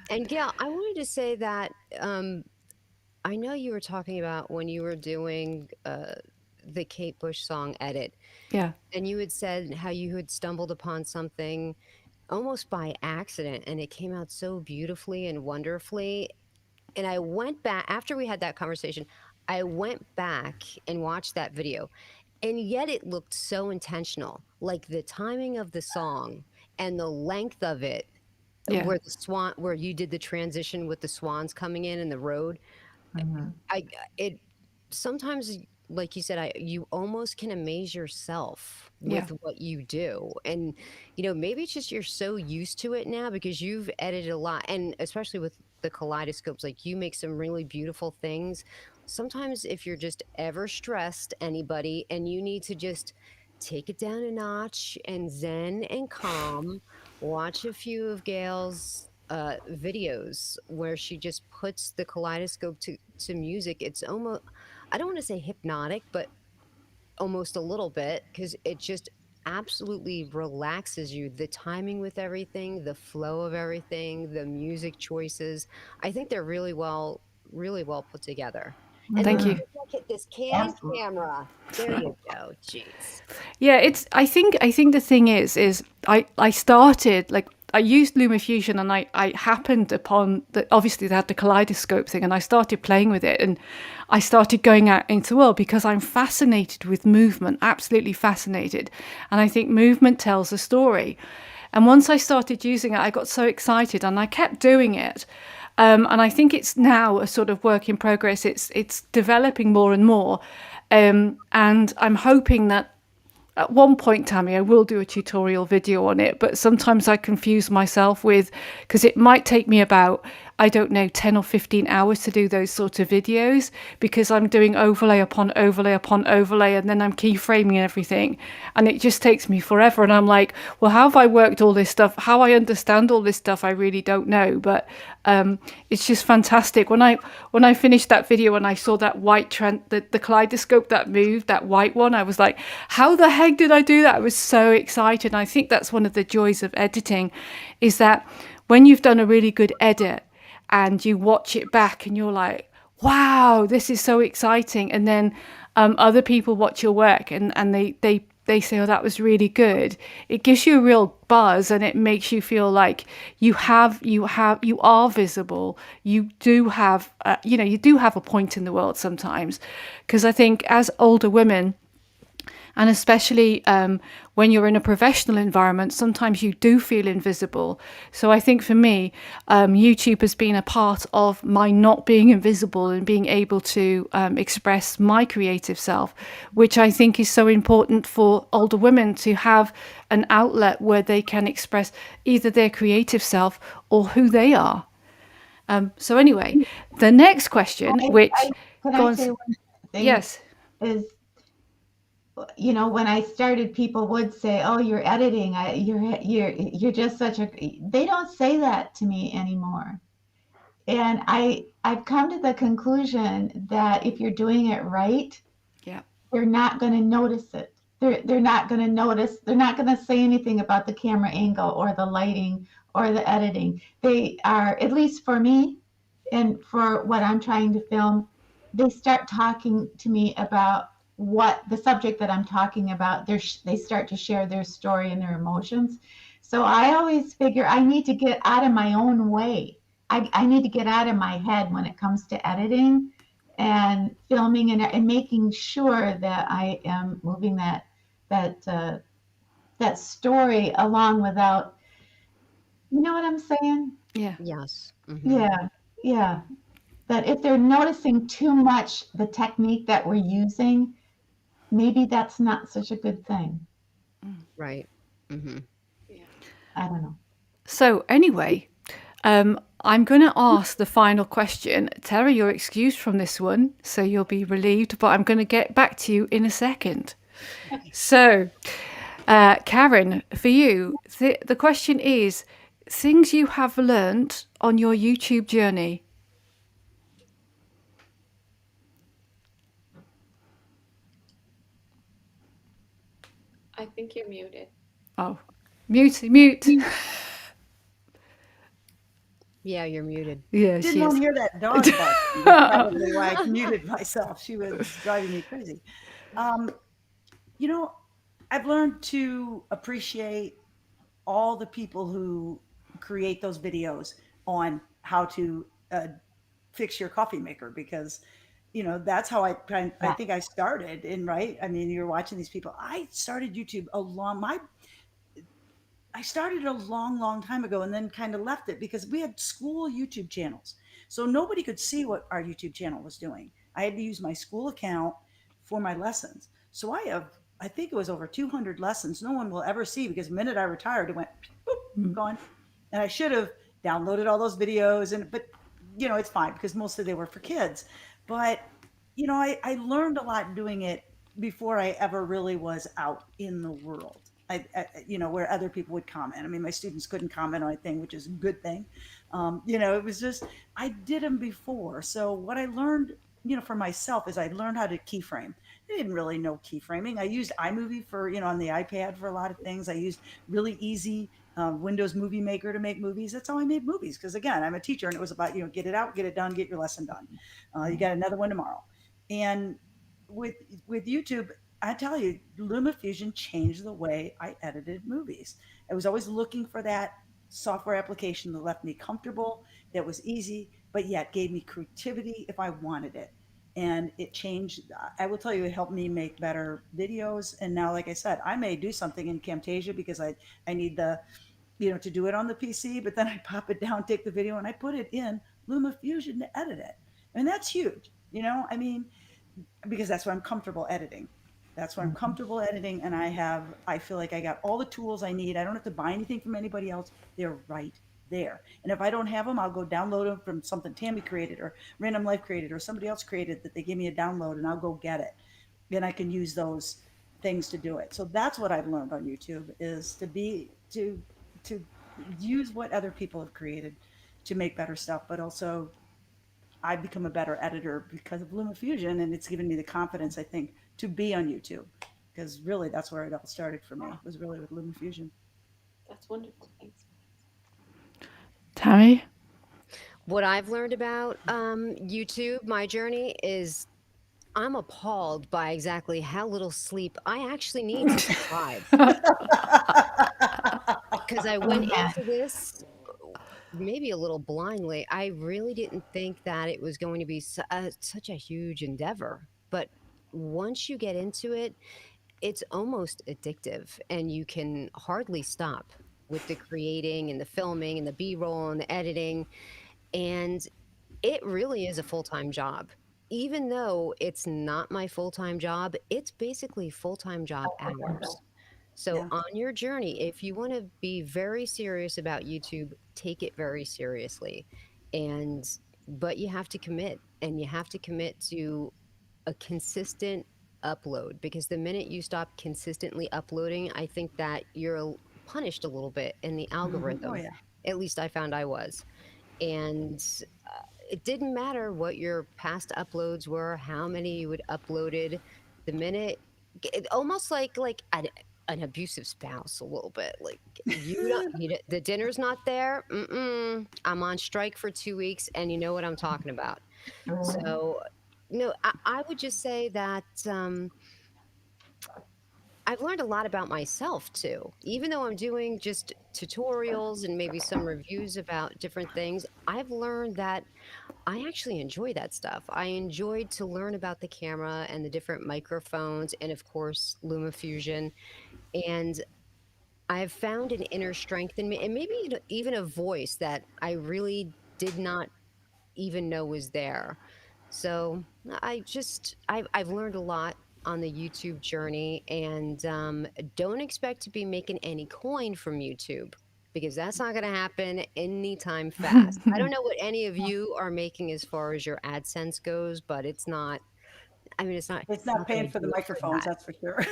And Gail, I wanted to say that I know you were talking about when you were doing the Kate Bush song edit, Yeah. and you had said how you had stumbled upon something almost by accident, and it came out so beautifully and wonderfully. And I went back after we had that conversation. I went back and watched that video, and yet it looked so intentional. Like the timing of the song and the length of it, Yeah. where you did the transition with the swans coming in and the road. Mhm. I it sometimes, like you said, you almost can amaze yourself Yeah. with what you do. And maybe it's just you're so used to it now because you've edited a lot, and especially with the kaleidoscopes, like you make some really beautiful things. Sometimes if you're just ever stressed, anybody, and you need to just take it down a notch and zen and calm, watch a few of Gail's videos where she just puts the kaleidoscope to music. It's almost, I don't want to say hypnotic, but almost a little bit, because it just absolutely relaxes you. The timing with everything, the flow of everything, the music choices. I think they're really well put together. And then Thank Mhm. you. look at this candid Absolutely. camera. There you go. Jeez. Yeah, it's. I think the thing is I started like I used LumaFusion and I happened upon the obviously they had the kaleidoscope thing and I started playing with it and I started going out into the world because I'm fascinated with movement, absolutely fascinated, and I think movement tells a story. And once I started using it, I got so excited and I kept doing it. And I think it's now a sort of work in progress. It's developing more and more, and I'm hoping that at one point, Tammy, I will do a tutorial video on it, but sometimes I confuse myself with, because it might take me about, I don't know, 10 or 15 hours to do those sort of videos because I'm doing overlay upon overlay upon overlay and then I'm keyframing everything. And it just takes me forever. And I'm like, well, how have I worked all this stuff? How I understand all this stuff, I really don't know. But it's just fantastic. When I finished that video and I saw that the kaleidoscope that moved, that white one, I was like, how the heck did I do that? I was so excited. And I think that's one of the joys of editing, is that when you've done a really good edit and you watch it back and you're like, wow, this is so exciting. And then other people watch your work and they say, oh, that was really good. It gives you a real buzz and it makes you feel like you are visible. You do have, you do have a point in the world sometimes. Because I think as older women, and especially when you're in a professional environment, sometimes you do feel invisible. So I think for me, YouTube has been a part of my not being invisible and being able to express my creative self, which I think is so important for older women to have an outlet where they can express either their creative self or who they are. So anyway, the next question, I which can go I on, say one thing yes, is, when I started, people would say, "Oh, you're editing. You're just such a." They don't say that to me anymore. And I've come to the conclusion that if you're doing it right, yeah, they're not going to notice it. They're not going to notice. They're not going to say anything about the camera angle or the lighting or the editing. They are, at least for me, and for what I'm trying to film, they start talking to me about what the subject that I'm talking about. They start to share their story and their emotions. So I always figure I need to get out of my own way. I need to get out of my head when it comes to editing and filming, and making sure that I am moving that that story along without, you know what I'm saying? yeah. Yes. Yeah, yeah. That if they're noticing too much the technique that we're using, maybe that's not such a good thing. Right. Hmm. Yeah. I don't know. So anyway, I'm going to ask the final question. Terry, you're excused from this one, so you'll be relieved, but I'm going to get back to you in a second. So, Karen, for you, the question is things you have learnt on your YouTube journey. I think you're muted. Oh, mute, mute. Yeah, you're muted. Yeah, Didn't she want is. to hear that dog barking. That's probably why I muted myself. She was driving me crazy. Um, you know, I've learned to appreciate all the people who create those videos on how to fix your coffee maker because that's how I Yeah. think I started in, right. I mean, you're watching these people. I started YouTube a long my I started a long, long time ago and then kind of left it because we had school YouTube channels. So nobody could see what our YouTube channel was doing. I had to use my school account for my lessons. So I think it was over 200 lessons no one will ever see because the minute I retired, it went boop, gone. And I should have downloaded all those videos. But it's fine because mostly they were for kids. But, I learned a lot doing it before I ever really was out in the world. Where other people would comment. I mean, my students couldn't comment on anything, which is a good thing. It was just, I did them before. So what I learned, for myself is I learned how to keyframe. I didn't really know keyframing. I used iMovie for, on the iPad for a lot of things. I used really easy Windows Movie Maker to make movies. That's how I made movies. Because again, I'm a teacher and it was about, get it out, get it done, get your lesson done. You got another one tomorrow. And with with YouTube, I tell you, LumaFusion changed the way I edited movies. I was always looking for that software application that left me comfortable, that was easy, but yet gave me creativity if I wanted it. And it changed. I will tell you, it helped me make better videos. And now, like I said, I may do something in Camtasia because I need to do it on the PC, but then I pop it down, take the video, and I put it in LumaFusion to edit it. And that's huge. I mean, because that's what I'm comfortable editing. That's what I'm comfortable editing. And I feel like I got all the tools I need. I don't have to buy anything from anybody else. They're right there. And if I don't have them, I'll go download them from something Tammy created or Random Life created or somebody else created that they give me a download and I'll go get it. Then I can use those things to do it. So that's what I've learned on YouTube is to use what other people have created to make better stuff, but also I've become a better editor because of LumaFusion, and it's given me the confidence, I think, to be on YouTube. Because really, that's where it all started for me. Was really with LumaFusion. That's wonderful. Thanks. Terry? What I've learned about YouTube, my journey, is I'm appalled by exactly how little sleep I actually need to survive. Because I went Amen. into this maybe a little blindly. I really didn't think that it was going to be such a huge endeavor. But once you get into it, it's almost addictive and you can hardly stop with the creating and the filming and the b-roll and the editing. And it really is a full-time job. Even though it's not my full-time job, it's basically full-time job hours. So Yeah. on your journey, if you want to be very serious about YouTube, take it very seriously. And but you have to commit, and you have to commit to a consistent upload, because the minute you stop consistently uploading, I think that you're punished a little bit in the Oh algorithm. yeah. At least I found I was. And it didn't matter what your past uploads were, how many you had uploaded. The minute, almost like an abusive spouse, a little bit. Like you don't, the dinner's not there. I'm on strike for 2 weeks, and you know what I'm talking about. So, no, I would just say that I've learned a lot about myself too. Even though I'm doing just tutorials and maybe some reviews about different things, I've learned that I actually enjoy that stuff. I enjoyed to learn about the camera and the different microphones and, of course, LumaFusion. And I've found an inner strength in me and maybe even a voice that I really did not even know was there. So I've learned a lot on the YouTube journey, and don't expect to be making any coin from YouTube, because that's not going to happen anytime fast. I don't know what any of you are making as far as your AdSense goes, but it's not. I mean, It's it's not not going paying to for the do it for microphones, that. that's for sure.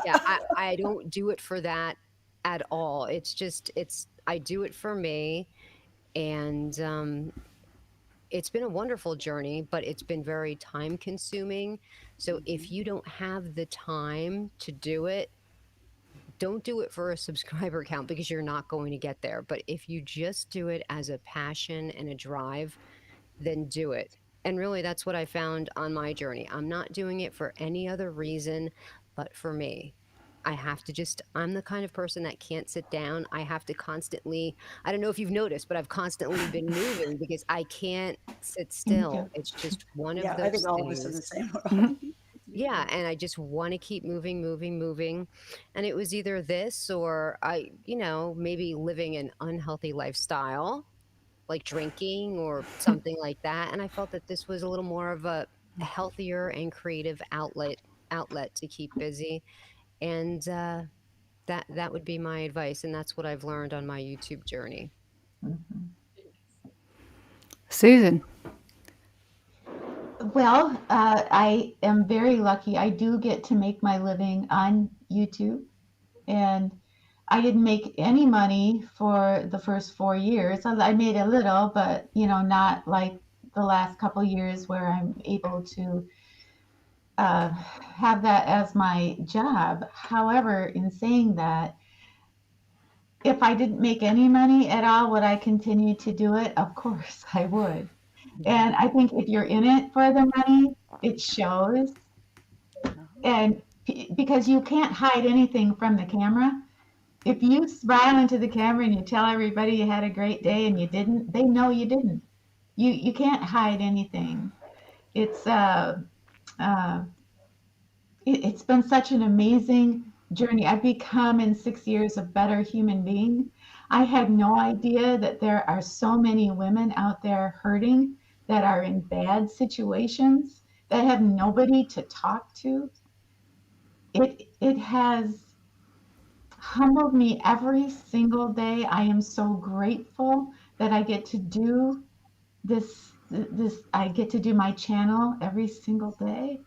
Yeah, I don't do it for that at all. It's just I do it for me, and it's been a wonderful journey, but it's been very time consuming. So if you don't have the time to do it, don't do it for a subscriber count, because you're not going to get there. But if you just do it as a passion and a drive, then do it. And really, that's what I found on my journey. I'm not doing it for any other reason but for me. I have to just, I'm the kind of person that can't sit down. I have to constantly, I don't know if you've noticed, but I've constantly been moving because I can't sit Me still. too. It's just one of Yeah, I think those all of us are the things. same. Yeah, and I just want to keep moving, moving, moving. And it was either this or maybe living an unhealthy lifestyle, like drinking or something like that. And I felt that this was a little more of a healthier and creative outlet to keep busy. And that would be my advice, and that's what I've learned on my YouTube journey. Mhm. Susan. Well, I am very lucky. I do get to make my living on YouTube, and I didn't make any money for the first 4 years. I made a little, but not like the last couple years where I'm able to have that as my job. However, in saying that, if I didn't make any money at all, would I continue to do it? Of course, I would. And I think if you're in it for the money, it shows. And because you can't hide anything from the camera. If you smile into the camera and you tell everybody you had a great day and you didn't, they know you didn't. You can't hide anything. It's uh, it's been such an amazing journey. I've become in 6 years a better human being. I had no idea that there are so many women out there hurting, that are in bad situations, that have nobody to talk to. It has humbled me every single day. I am so grateful that I get to do this. I get to do my channel every single day.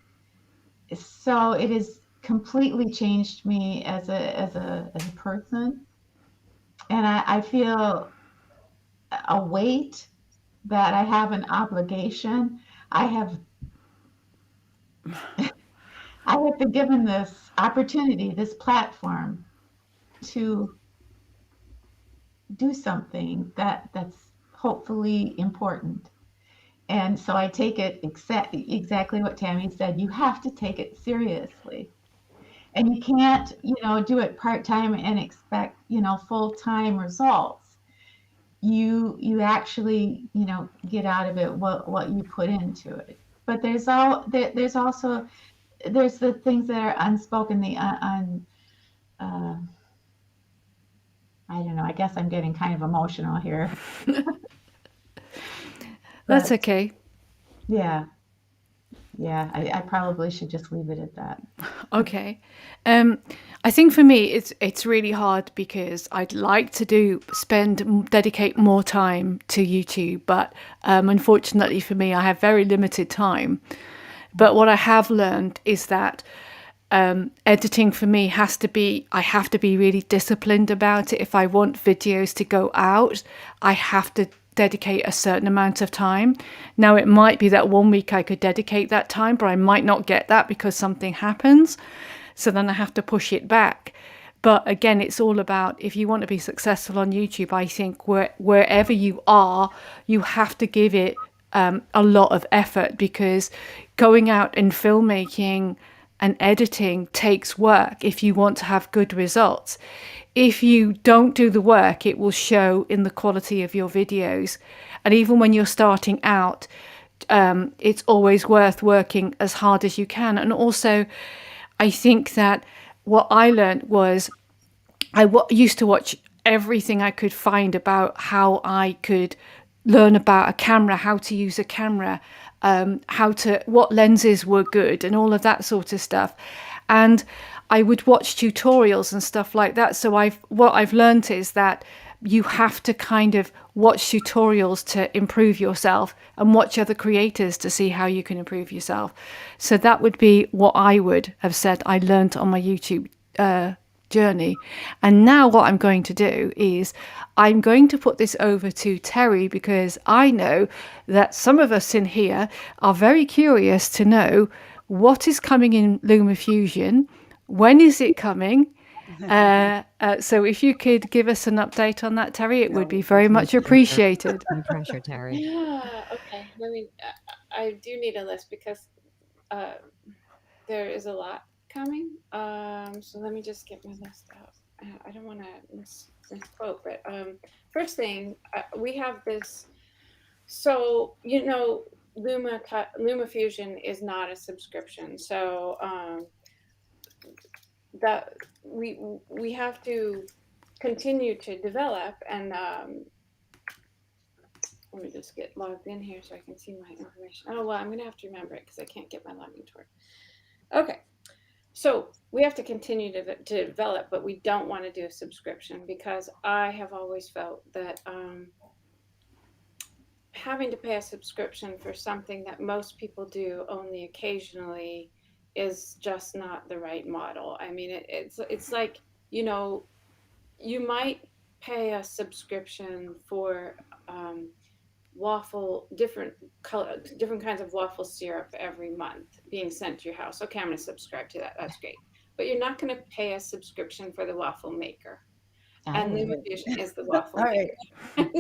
So it has completely changed me as a person, and I feel a weight, that I have an obligation. I have I have been given this opportunity, this platform, to do something that's hopefully important. And so I take it exactly what Tammy said. You have to take it seriously. And you can't, do it part-time and expect, full-time results. You actually, get out of it what you put into it. But there's also there's the things that are unspoken, the uh, I don't know. I guess I'm getting kind of emotional here, That's but okay. yeah, yeah. I probably should just leave it at that. Okay. Um, I think for me, it's really hard because I'd like to dedicate more time to YouTube, but unfortunately for me, I have very limited time. But what I have learned is that editing for me I have to be really disciplined about it. If I want videos to go out, I have to dedicate a certain amount of time. Now, it might be that one week I could dedicate that time, but I might not get that because something happens. So then I have to push it back. But again, it's all about, if you want to be successful on YouTube, I think wherever you are, you have to give it a lot of effort, because going out and filmmaking and editing takes work if you want to have good results. If you don't do the work, it will show in the quality of your videos. And even when you're starting out, it's always worth working as hard as you can. And also, I think that what I learned was used to watch everything I could find about how I could learn about a camera, how to use a camera, what lenses were good, and all of that sort of stuff. And I would watch tutorials and stuff like that. So what I've learned is that you have to kind of watch tutorials to improve yourself, and watch other creators to see how you can improve yourself. So that would be what I would have said I learned on my YouTube journey. And now what I'm going to do is I'm going to put this over to Terri, because I know that some of us in here are very curious to know what is coming in LumaFusion, when is it coming, So if you could give us an update on that, Terry, it would be very No much pressure. appreciated. No pressure, Terry. Yeah. Okay. Let me. I do need a list because uh, there is a lot coming. So let me just get my list out. I don't want to misquote, but first thing, we have this. So LumaFusion is not a subscription. So that we have to continue to develop, and let me just get logged in here so I can see my information. Oh well, I'm gonna have to remember it because I can't get my login to work. Okay. So we have to continue to develop, but we don't want to do a subscription because I have always felt that having to pay a subscription for something that most people do only occasionally is just not the right model. I mean, it's like, you might pay a subscription for different kinds of waffle syrup every month being sent to your house. Okay, I'm going to subscribe to that. That's great. But you're not going to pay a subscription for the waffle maker. And LumaFusion is the waffle All right. maker.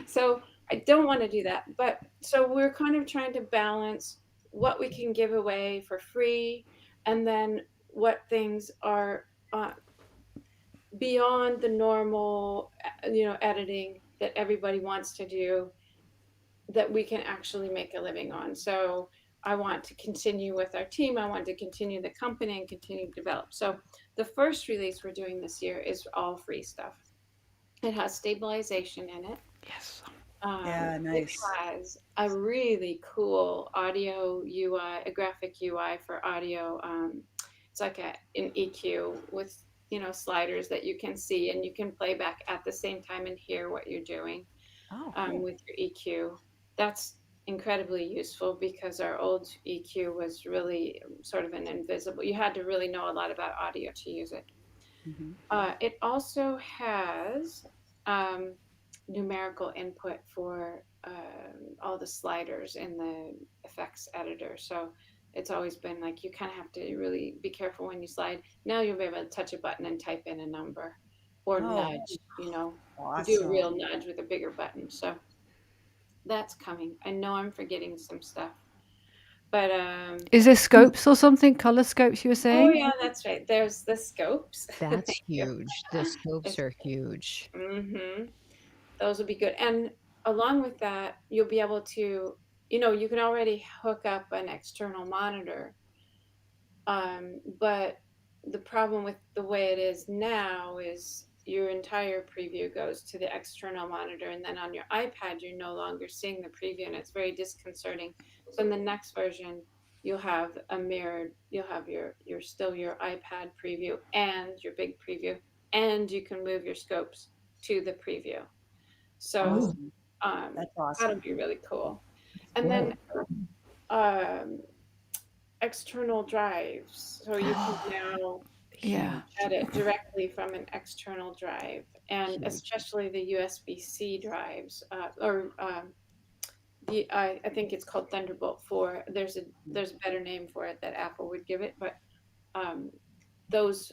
so I don't want to do that. But so we're kind of trying to balance what we can give away for free, and then what things are beyond the normal, editing that everybody wants to do, that we can actually make a living on. So I want to continue with our team. I want to continue the company and continue to develop. So the first release we're doing this year is all free stuff. It has stabilization in it. Yes. Yeah, It nice. has a really cool audio UI, a graphic UI for audio. It's like an EQ with sliders that you can see, and you can play back at the same time and hear what you're doing Oh, cool. with your EQ. That's incredibly useful because our old EQ was really sort of an invisible. You had to really know a lot about audio to use it. Mhm. It also has numerical input for all the sliders in the effects editor. So it's always been like you kind of have to really be careful when you slide. Now you'll be able to touch a button and type in a number or Oh, nudge, do a awesome. real nudge with a bigger button. So that's coming. I know I'm forgetting some stuff, but Is there scopes or something? Color scopes, you were oh saying? yeah, that's right. There's the scopes. That's Thank you. huge. The scopes are huge. Mm-hmm. Those will be good. And along with that, you'll be able to, you can already hook up an external monitor. But the problem with the way it is now is your entire preview goes to the external monitor, and then on your iPad, you're no longer seeing the preview, and it's very disconcerting. So in the next version, you'll have your iPad preview and your big preview, and you can move your scopes to the preview. So Awesome. um, That's that'll awesome. be really cool. And then um, external drives. So you can now Yeah. Huge. edit directly from an external drive, and Huge. especially the USB-C drives, or I think it's called Thunderbolt 4. There's a better name for it that Apple would give it, but um, those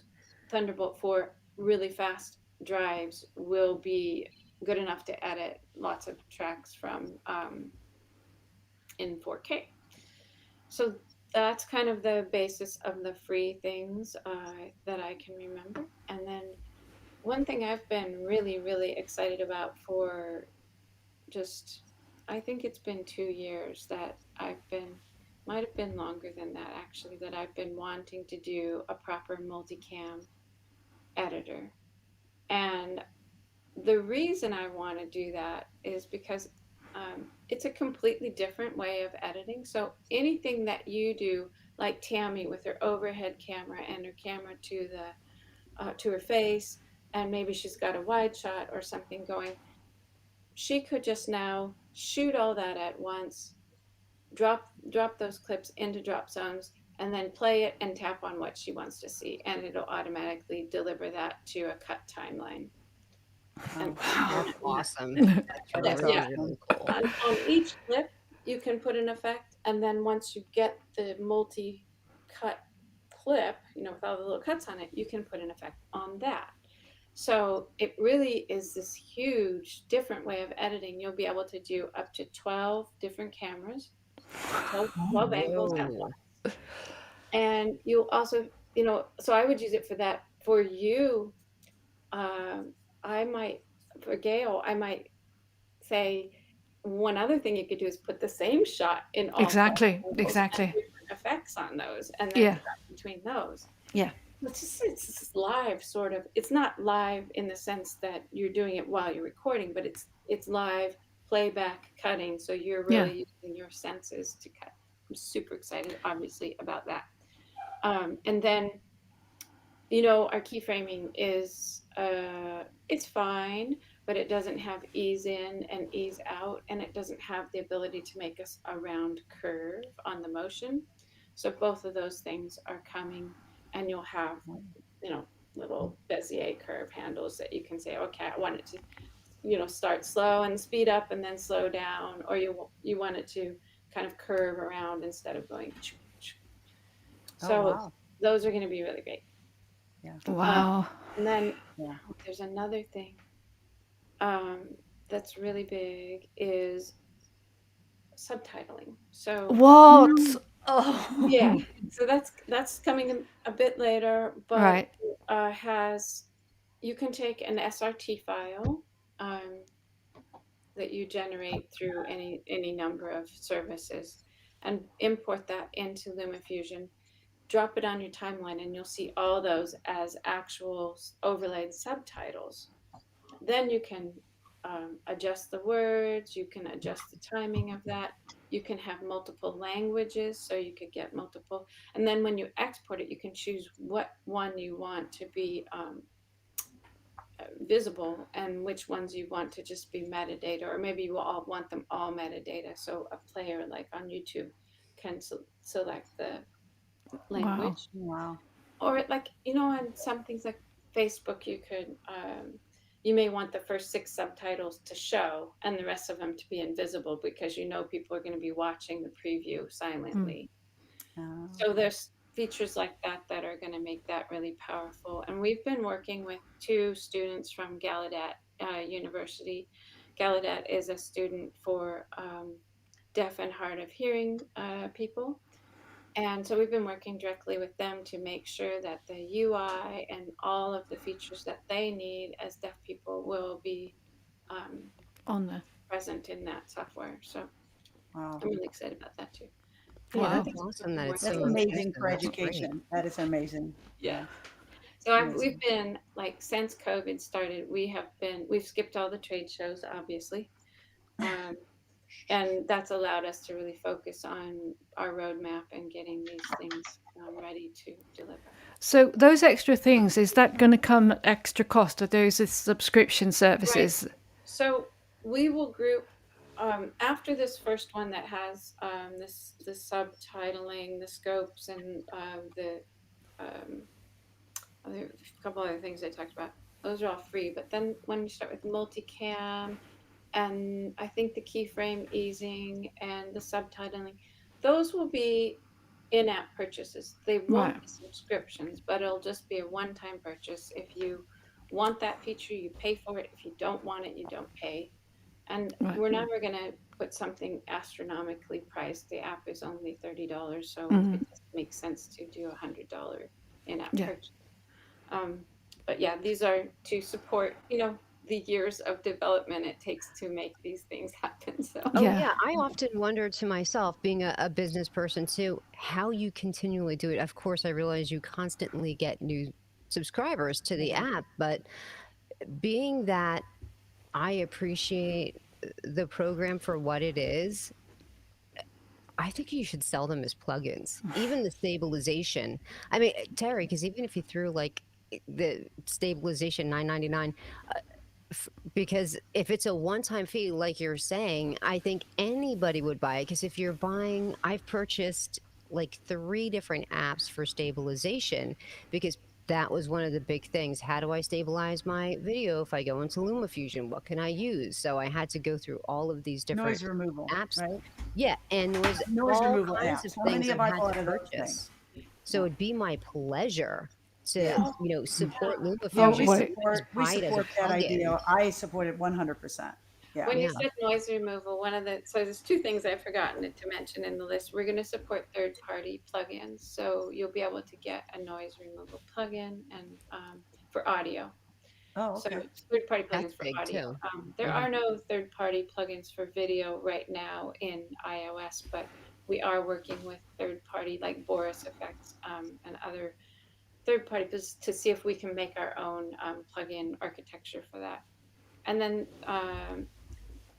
Thunderbolt 4 really fast drives will be good enough to edit lots of tracks from in 4K. So that's kind of the basis of the free things that I can remember. And then one thing I've been really, really excited about for just, I think it's been 2 years that might have been longer than that actually, that I've been wanting to do a proper multicam editor. And the reason I want to do that is because it's a completely different way of editing. So anything that you do, like Tammy with her overhead camera and her camera to her face, and maybe she's got a wide shot or something going, she could just now shoot all that at once, drop those clips into drop zones, and then play it and tap on what she wants to see, and it'll automatically deliver that to a cut timeline. And That's awesome. That's Really, yeah, really awesome. cool. on each clip, you can put an effect, and then once you get the multi cut clip, with all the little cuts on it, you can put an effect on that. So it really is this huge different way of editing. You'll be able to do up to 12 different cameras, 12 angles at Whoa. once. And you'll also, so I would use it for that. For you, I might, for Gail, I might say one other thing you could do is put the same shot in all 12 Exactly. angles and Exactly. different effects on those, and then Yeah. cut between those. Yeah. It's live sort of. It's not live in the sense that you're doing it while you're recording, but it's live playback cutting. So you're Yeah. really using your senses to cut. I'm super excited, obviously, about that. And then, our keyframing is it's fine, but it doesn't have ease in and ease out, and it doesn't have the ability to make us a round curve on the motion. So both of those things are coming, and you'll have, little Bezier curve handles that you can say, okay, I want it to, start slow and speed up and then slow down, or you want it to kind of curve around instead of going. So wow. those are going to be really great. Yeah. Wow. And then Yeah. there's another thing that's really big is subtitling. So What? Oh. yeah, so that's coming a bit later, but Right. you can take an SRT file that you generate through any number of services and import that into LumaFusion. Drop it on your timeline, and you'll see all those as actual overlaid subtitles. Then you can adjust the words, you can adjust the timing of that. You can have multiple languages, so you could get multiple. And then when you export it, you can choose what one you want to be visible and which ones you want to just be metadata, or maybe you all want them all metadata. So a player like on YouTube can select the language. Wow. Or like, on some things like Facebook, you may want the first 6 subtitles to show and the rest of them to be invisible, because people are going to be watching the preview silently. So there's features like that are going to make that really powerful. And we've been working with 2 students from Gallaudet University. Gallaudet is a student for deaf and hard of hearing people. And so we've been working directly with them to make sure that the UI and all of the features that they need as deaf people will be On there. present in that software. So Wow. I'm really excited about that too. Yeah, Wow. that's awesome that it's That's so amazing efficient. for That's great. education. That is amazing. Yeah. So Amazing. we've been since COVID started, we've skipped all the trade shows, obviously. And that's allowed us to really focus on our roadmap and getting these things ready to deliver. So those extra things, is that going to come at extra cost? Are those subscription services? Right. So we will group after this first one that has the subtitling, the scopes, and the a couple other things I talked about. Those are all free. But then when you start with multicam, and I think the keyframe easing and the subtitling, those will be in-app purchases. They won't be subscriptions, but it'll just be a one-time purchase. If you want that feature, you pay for it. If you don't want it, you don't pay. And we're never going to put something astronomically priced. The app is only $30, so it doesn't make sense to do $100 in-app purchase. But yeah, these are to support, the years of development it takes to make these things happen. So yeah, I often wonder to myself, being a business person too, how you continually do it. Of course, I realize you constantly get new subscribers to the app, but being that I appreciate the program for what it is, I think you should sell them as plugins. Even the stabilization. I mean, Terry, because even if you threw like the stabilization $9.99, because if it's a one-time fee, like you're saying, I think anybody would buy it. Because if you're buying, I've purchased like 3 different apps for stabilization, because that was one of the big things. How do I stabilize my video if I go into LumaFusion? What can I use? So I had to go through all of these different Noise removal apps. right? Yeah, and there was Noise all removal kinds apps. of How things many have I I had bought to of those purchase. things? So it'd be my pleasure to, Yeah. support Yeah, Oh, LumaFusion. wait. Just we buy it as a support that plugin. idea. I support it 100%. Yeah. When you Yeah. said noise removal, so there's two things I've forgotten to mention in the list. We're going to support third-party plugins, so you'll be able to get a noise removal plugin and for audio. Oh, So okay. it's third-party That's plugins for big audio. too. There Hmm. are no third-party plugins for video right now in iOS, but we are working with third-party like Boris Effects and other third-party to see if we can make our own plugin architecture for that. And then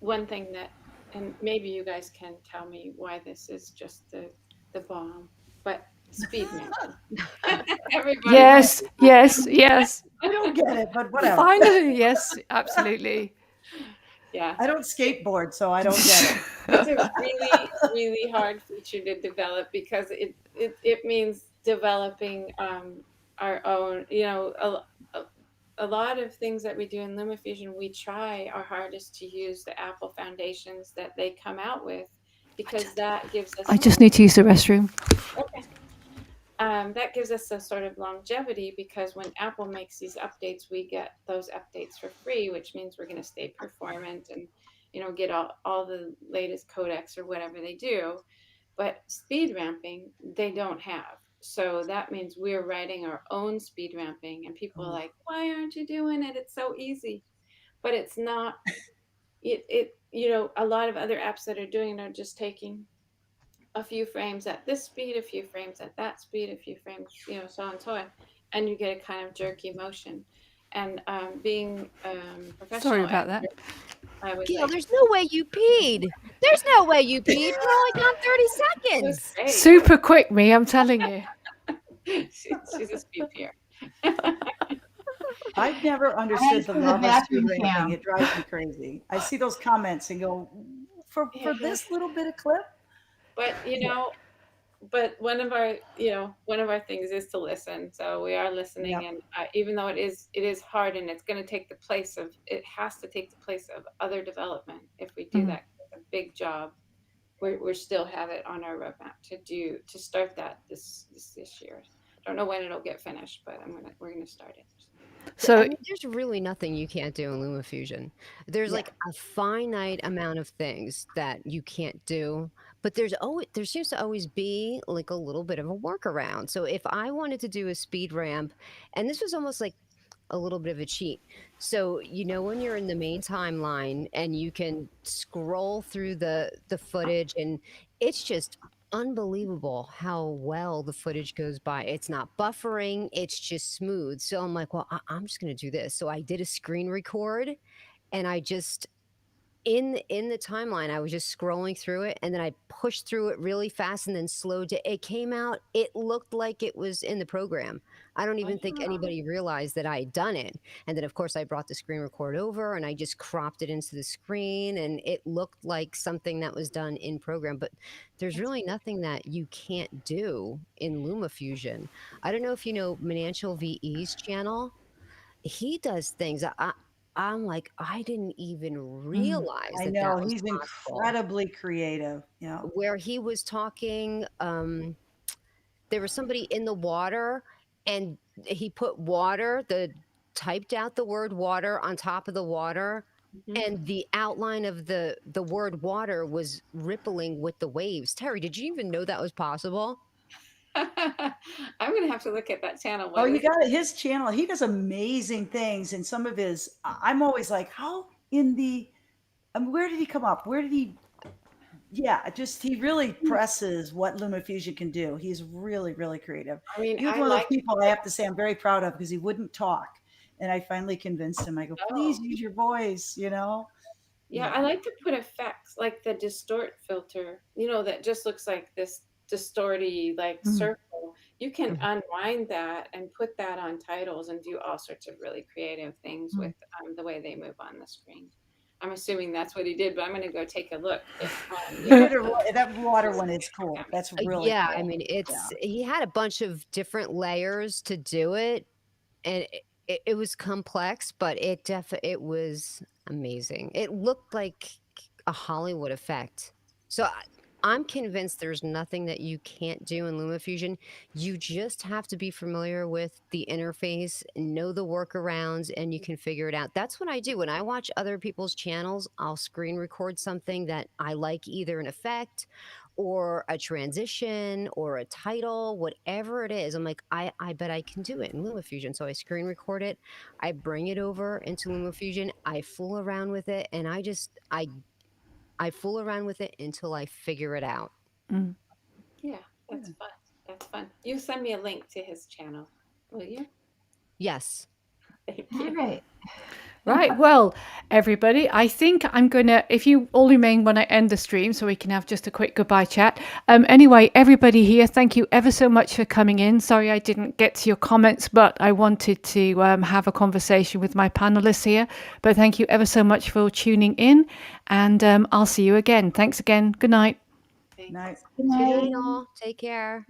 one thing that, and maybe you guys can tell me why this is just the bomb, but speed ramping. Everybody wants Yes, yes, yes. I don't get it, but whatever. Finally, yes, absolutely. yeah. I don't skateboard, so I don't get it. It's a really, really hard feature to develop because it means developing our own, a lot of things that we do in LumaFusion, we try our hardest to use the Apple foundations that they come out with because that gives I us, just need to use the restroom. okay, that gives us a sort of longevity because when Apple makes these updates, we get those updates for free, which means we're going to stay performant and get all the latest codecs or whatever they do. But speed ramping, they don't have. So that means we're writing our own speed ramping, and people are Oh, like, "Why aren't you doing it? It's so easy." But it's not. A lot of other apps that are doing it are just taking a few frames at this speed, a few frames at that speed, a few frames, so on and so on, and you get a kind of jerky motion. And being Sorry professional about editor, that. I was Gail, like, there's no way you peed. There's no way you peed. You're only gone 30 "It was seconds. great." Super quick, me, I'm telling you. She's a speed peer. I've never Thanks understood the for the love of speed vacuum ramping. cam. It drives me crazy. I see those comments and go, for Yeah. this little bit of clip? But but one of our things is to listen. So we are listening, Yep. and even though it is hard, and it's going to take the place of it has to take the place of other development. If we do Mhm. that a big job, we still have it on our roadmap to start that this year. Don't know when it'll get finished, but we're gonna start it. I So, mean, there's really nothing you can't do in LumaFusion. There's Yeah. like a finite amount of things that you can't do, but there seems to always be like a little bit of a workaround. So if I wanted to do a speed ramp, and this was almost like a little bit of a cheat. So when you're in the main timeline and you can scroll through the footage, and it's just unbelievable how well the footage goes by. It's not buffering, it's just smooth. So I'm like, well, I'm just going to do this. So I did a screen record, and I just in the timeline, I was just scrolling through it, and then I pushed through it really fast and then slowed it. It came out, it looked like it was in the program. I don't even think Wow. anybody realized that I had done it. And then of course I brought the screen record over and I just cropped it into the screen, and it looked like something that was done in program. But there's really nothing that you can't do in LumaFusion. I don't know if you know Menantial VE's channel. He does things. I'm like, I didn't even mm, realize I that know. that was He's possible. incredibly creative. Yeah. Where he was talking, there was somebody in the water, and he put water, typed out the word water on top of the water, Mhm. and the outline of the word water was rippling with the waves. Terry, did you even know that was possible? I'm gonna have to look at that channel. Oh, What you is it? got it. His channel, he does amazing things. And some of his, I'm always like, how in the, where did he come up? Where did he, yeah, just, he really presses what LumaFusion can do. He's really, really creative. I mean, He was I one of those like people I have to say I'm very proud of because he wouldn't talk. And I finally convinced him. I go, please oh. use your voice, Yeah, Yeah. I like to put effects like the distort filter, that just looks like this distorty like mm. circle. You can Mhm. unwind that and put that on titles and do all sorts of really creative things Mm. with the way they move on the screen. I'm assuming that's what he did, but I'm going to go take a look. If He did that water one is cool. yeah. That's really Yeah, I cool. mean, Yeah. he had a bunch of different layers to do it, and it was complex, but it was amazing. It looked like a Hollywood effect. So I'm convinced there's nothing that you can't do in LumaFusion. You just have to be familiar with the interface, know the workarounds, and you can figure it out. That's what I do. When I watch other people's channels, I'll screen record something that I like, either an effect or a transition or a title, whatever it is. I'm like, I bet I can do it in LumaFusion. So I screen record it, I bring it over into LumaFusion, I fool around with it, and I fool around with it until I figure it out. Mm. Yeah, that's fun. That's fun. You send me a link to his channel, will you? Yes. Thank All you. right. Right. Well, everybody, I think I'm going to, if you all remain when I end the stream so we can have just a quick goodbye chat. Anyway, everybody here, thank you ever so much for coming in. Sorry I didn't get to your comments, but I wanted to have a conversation with my panelists here. But thank you ever so much for tuning in, and I'll see you again. Thanks again. Good night. Thanks. Night. Good Good night. night, all. Take care.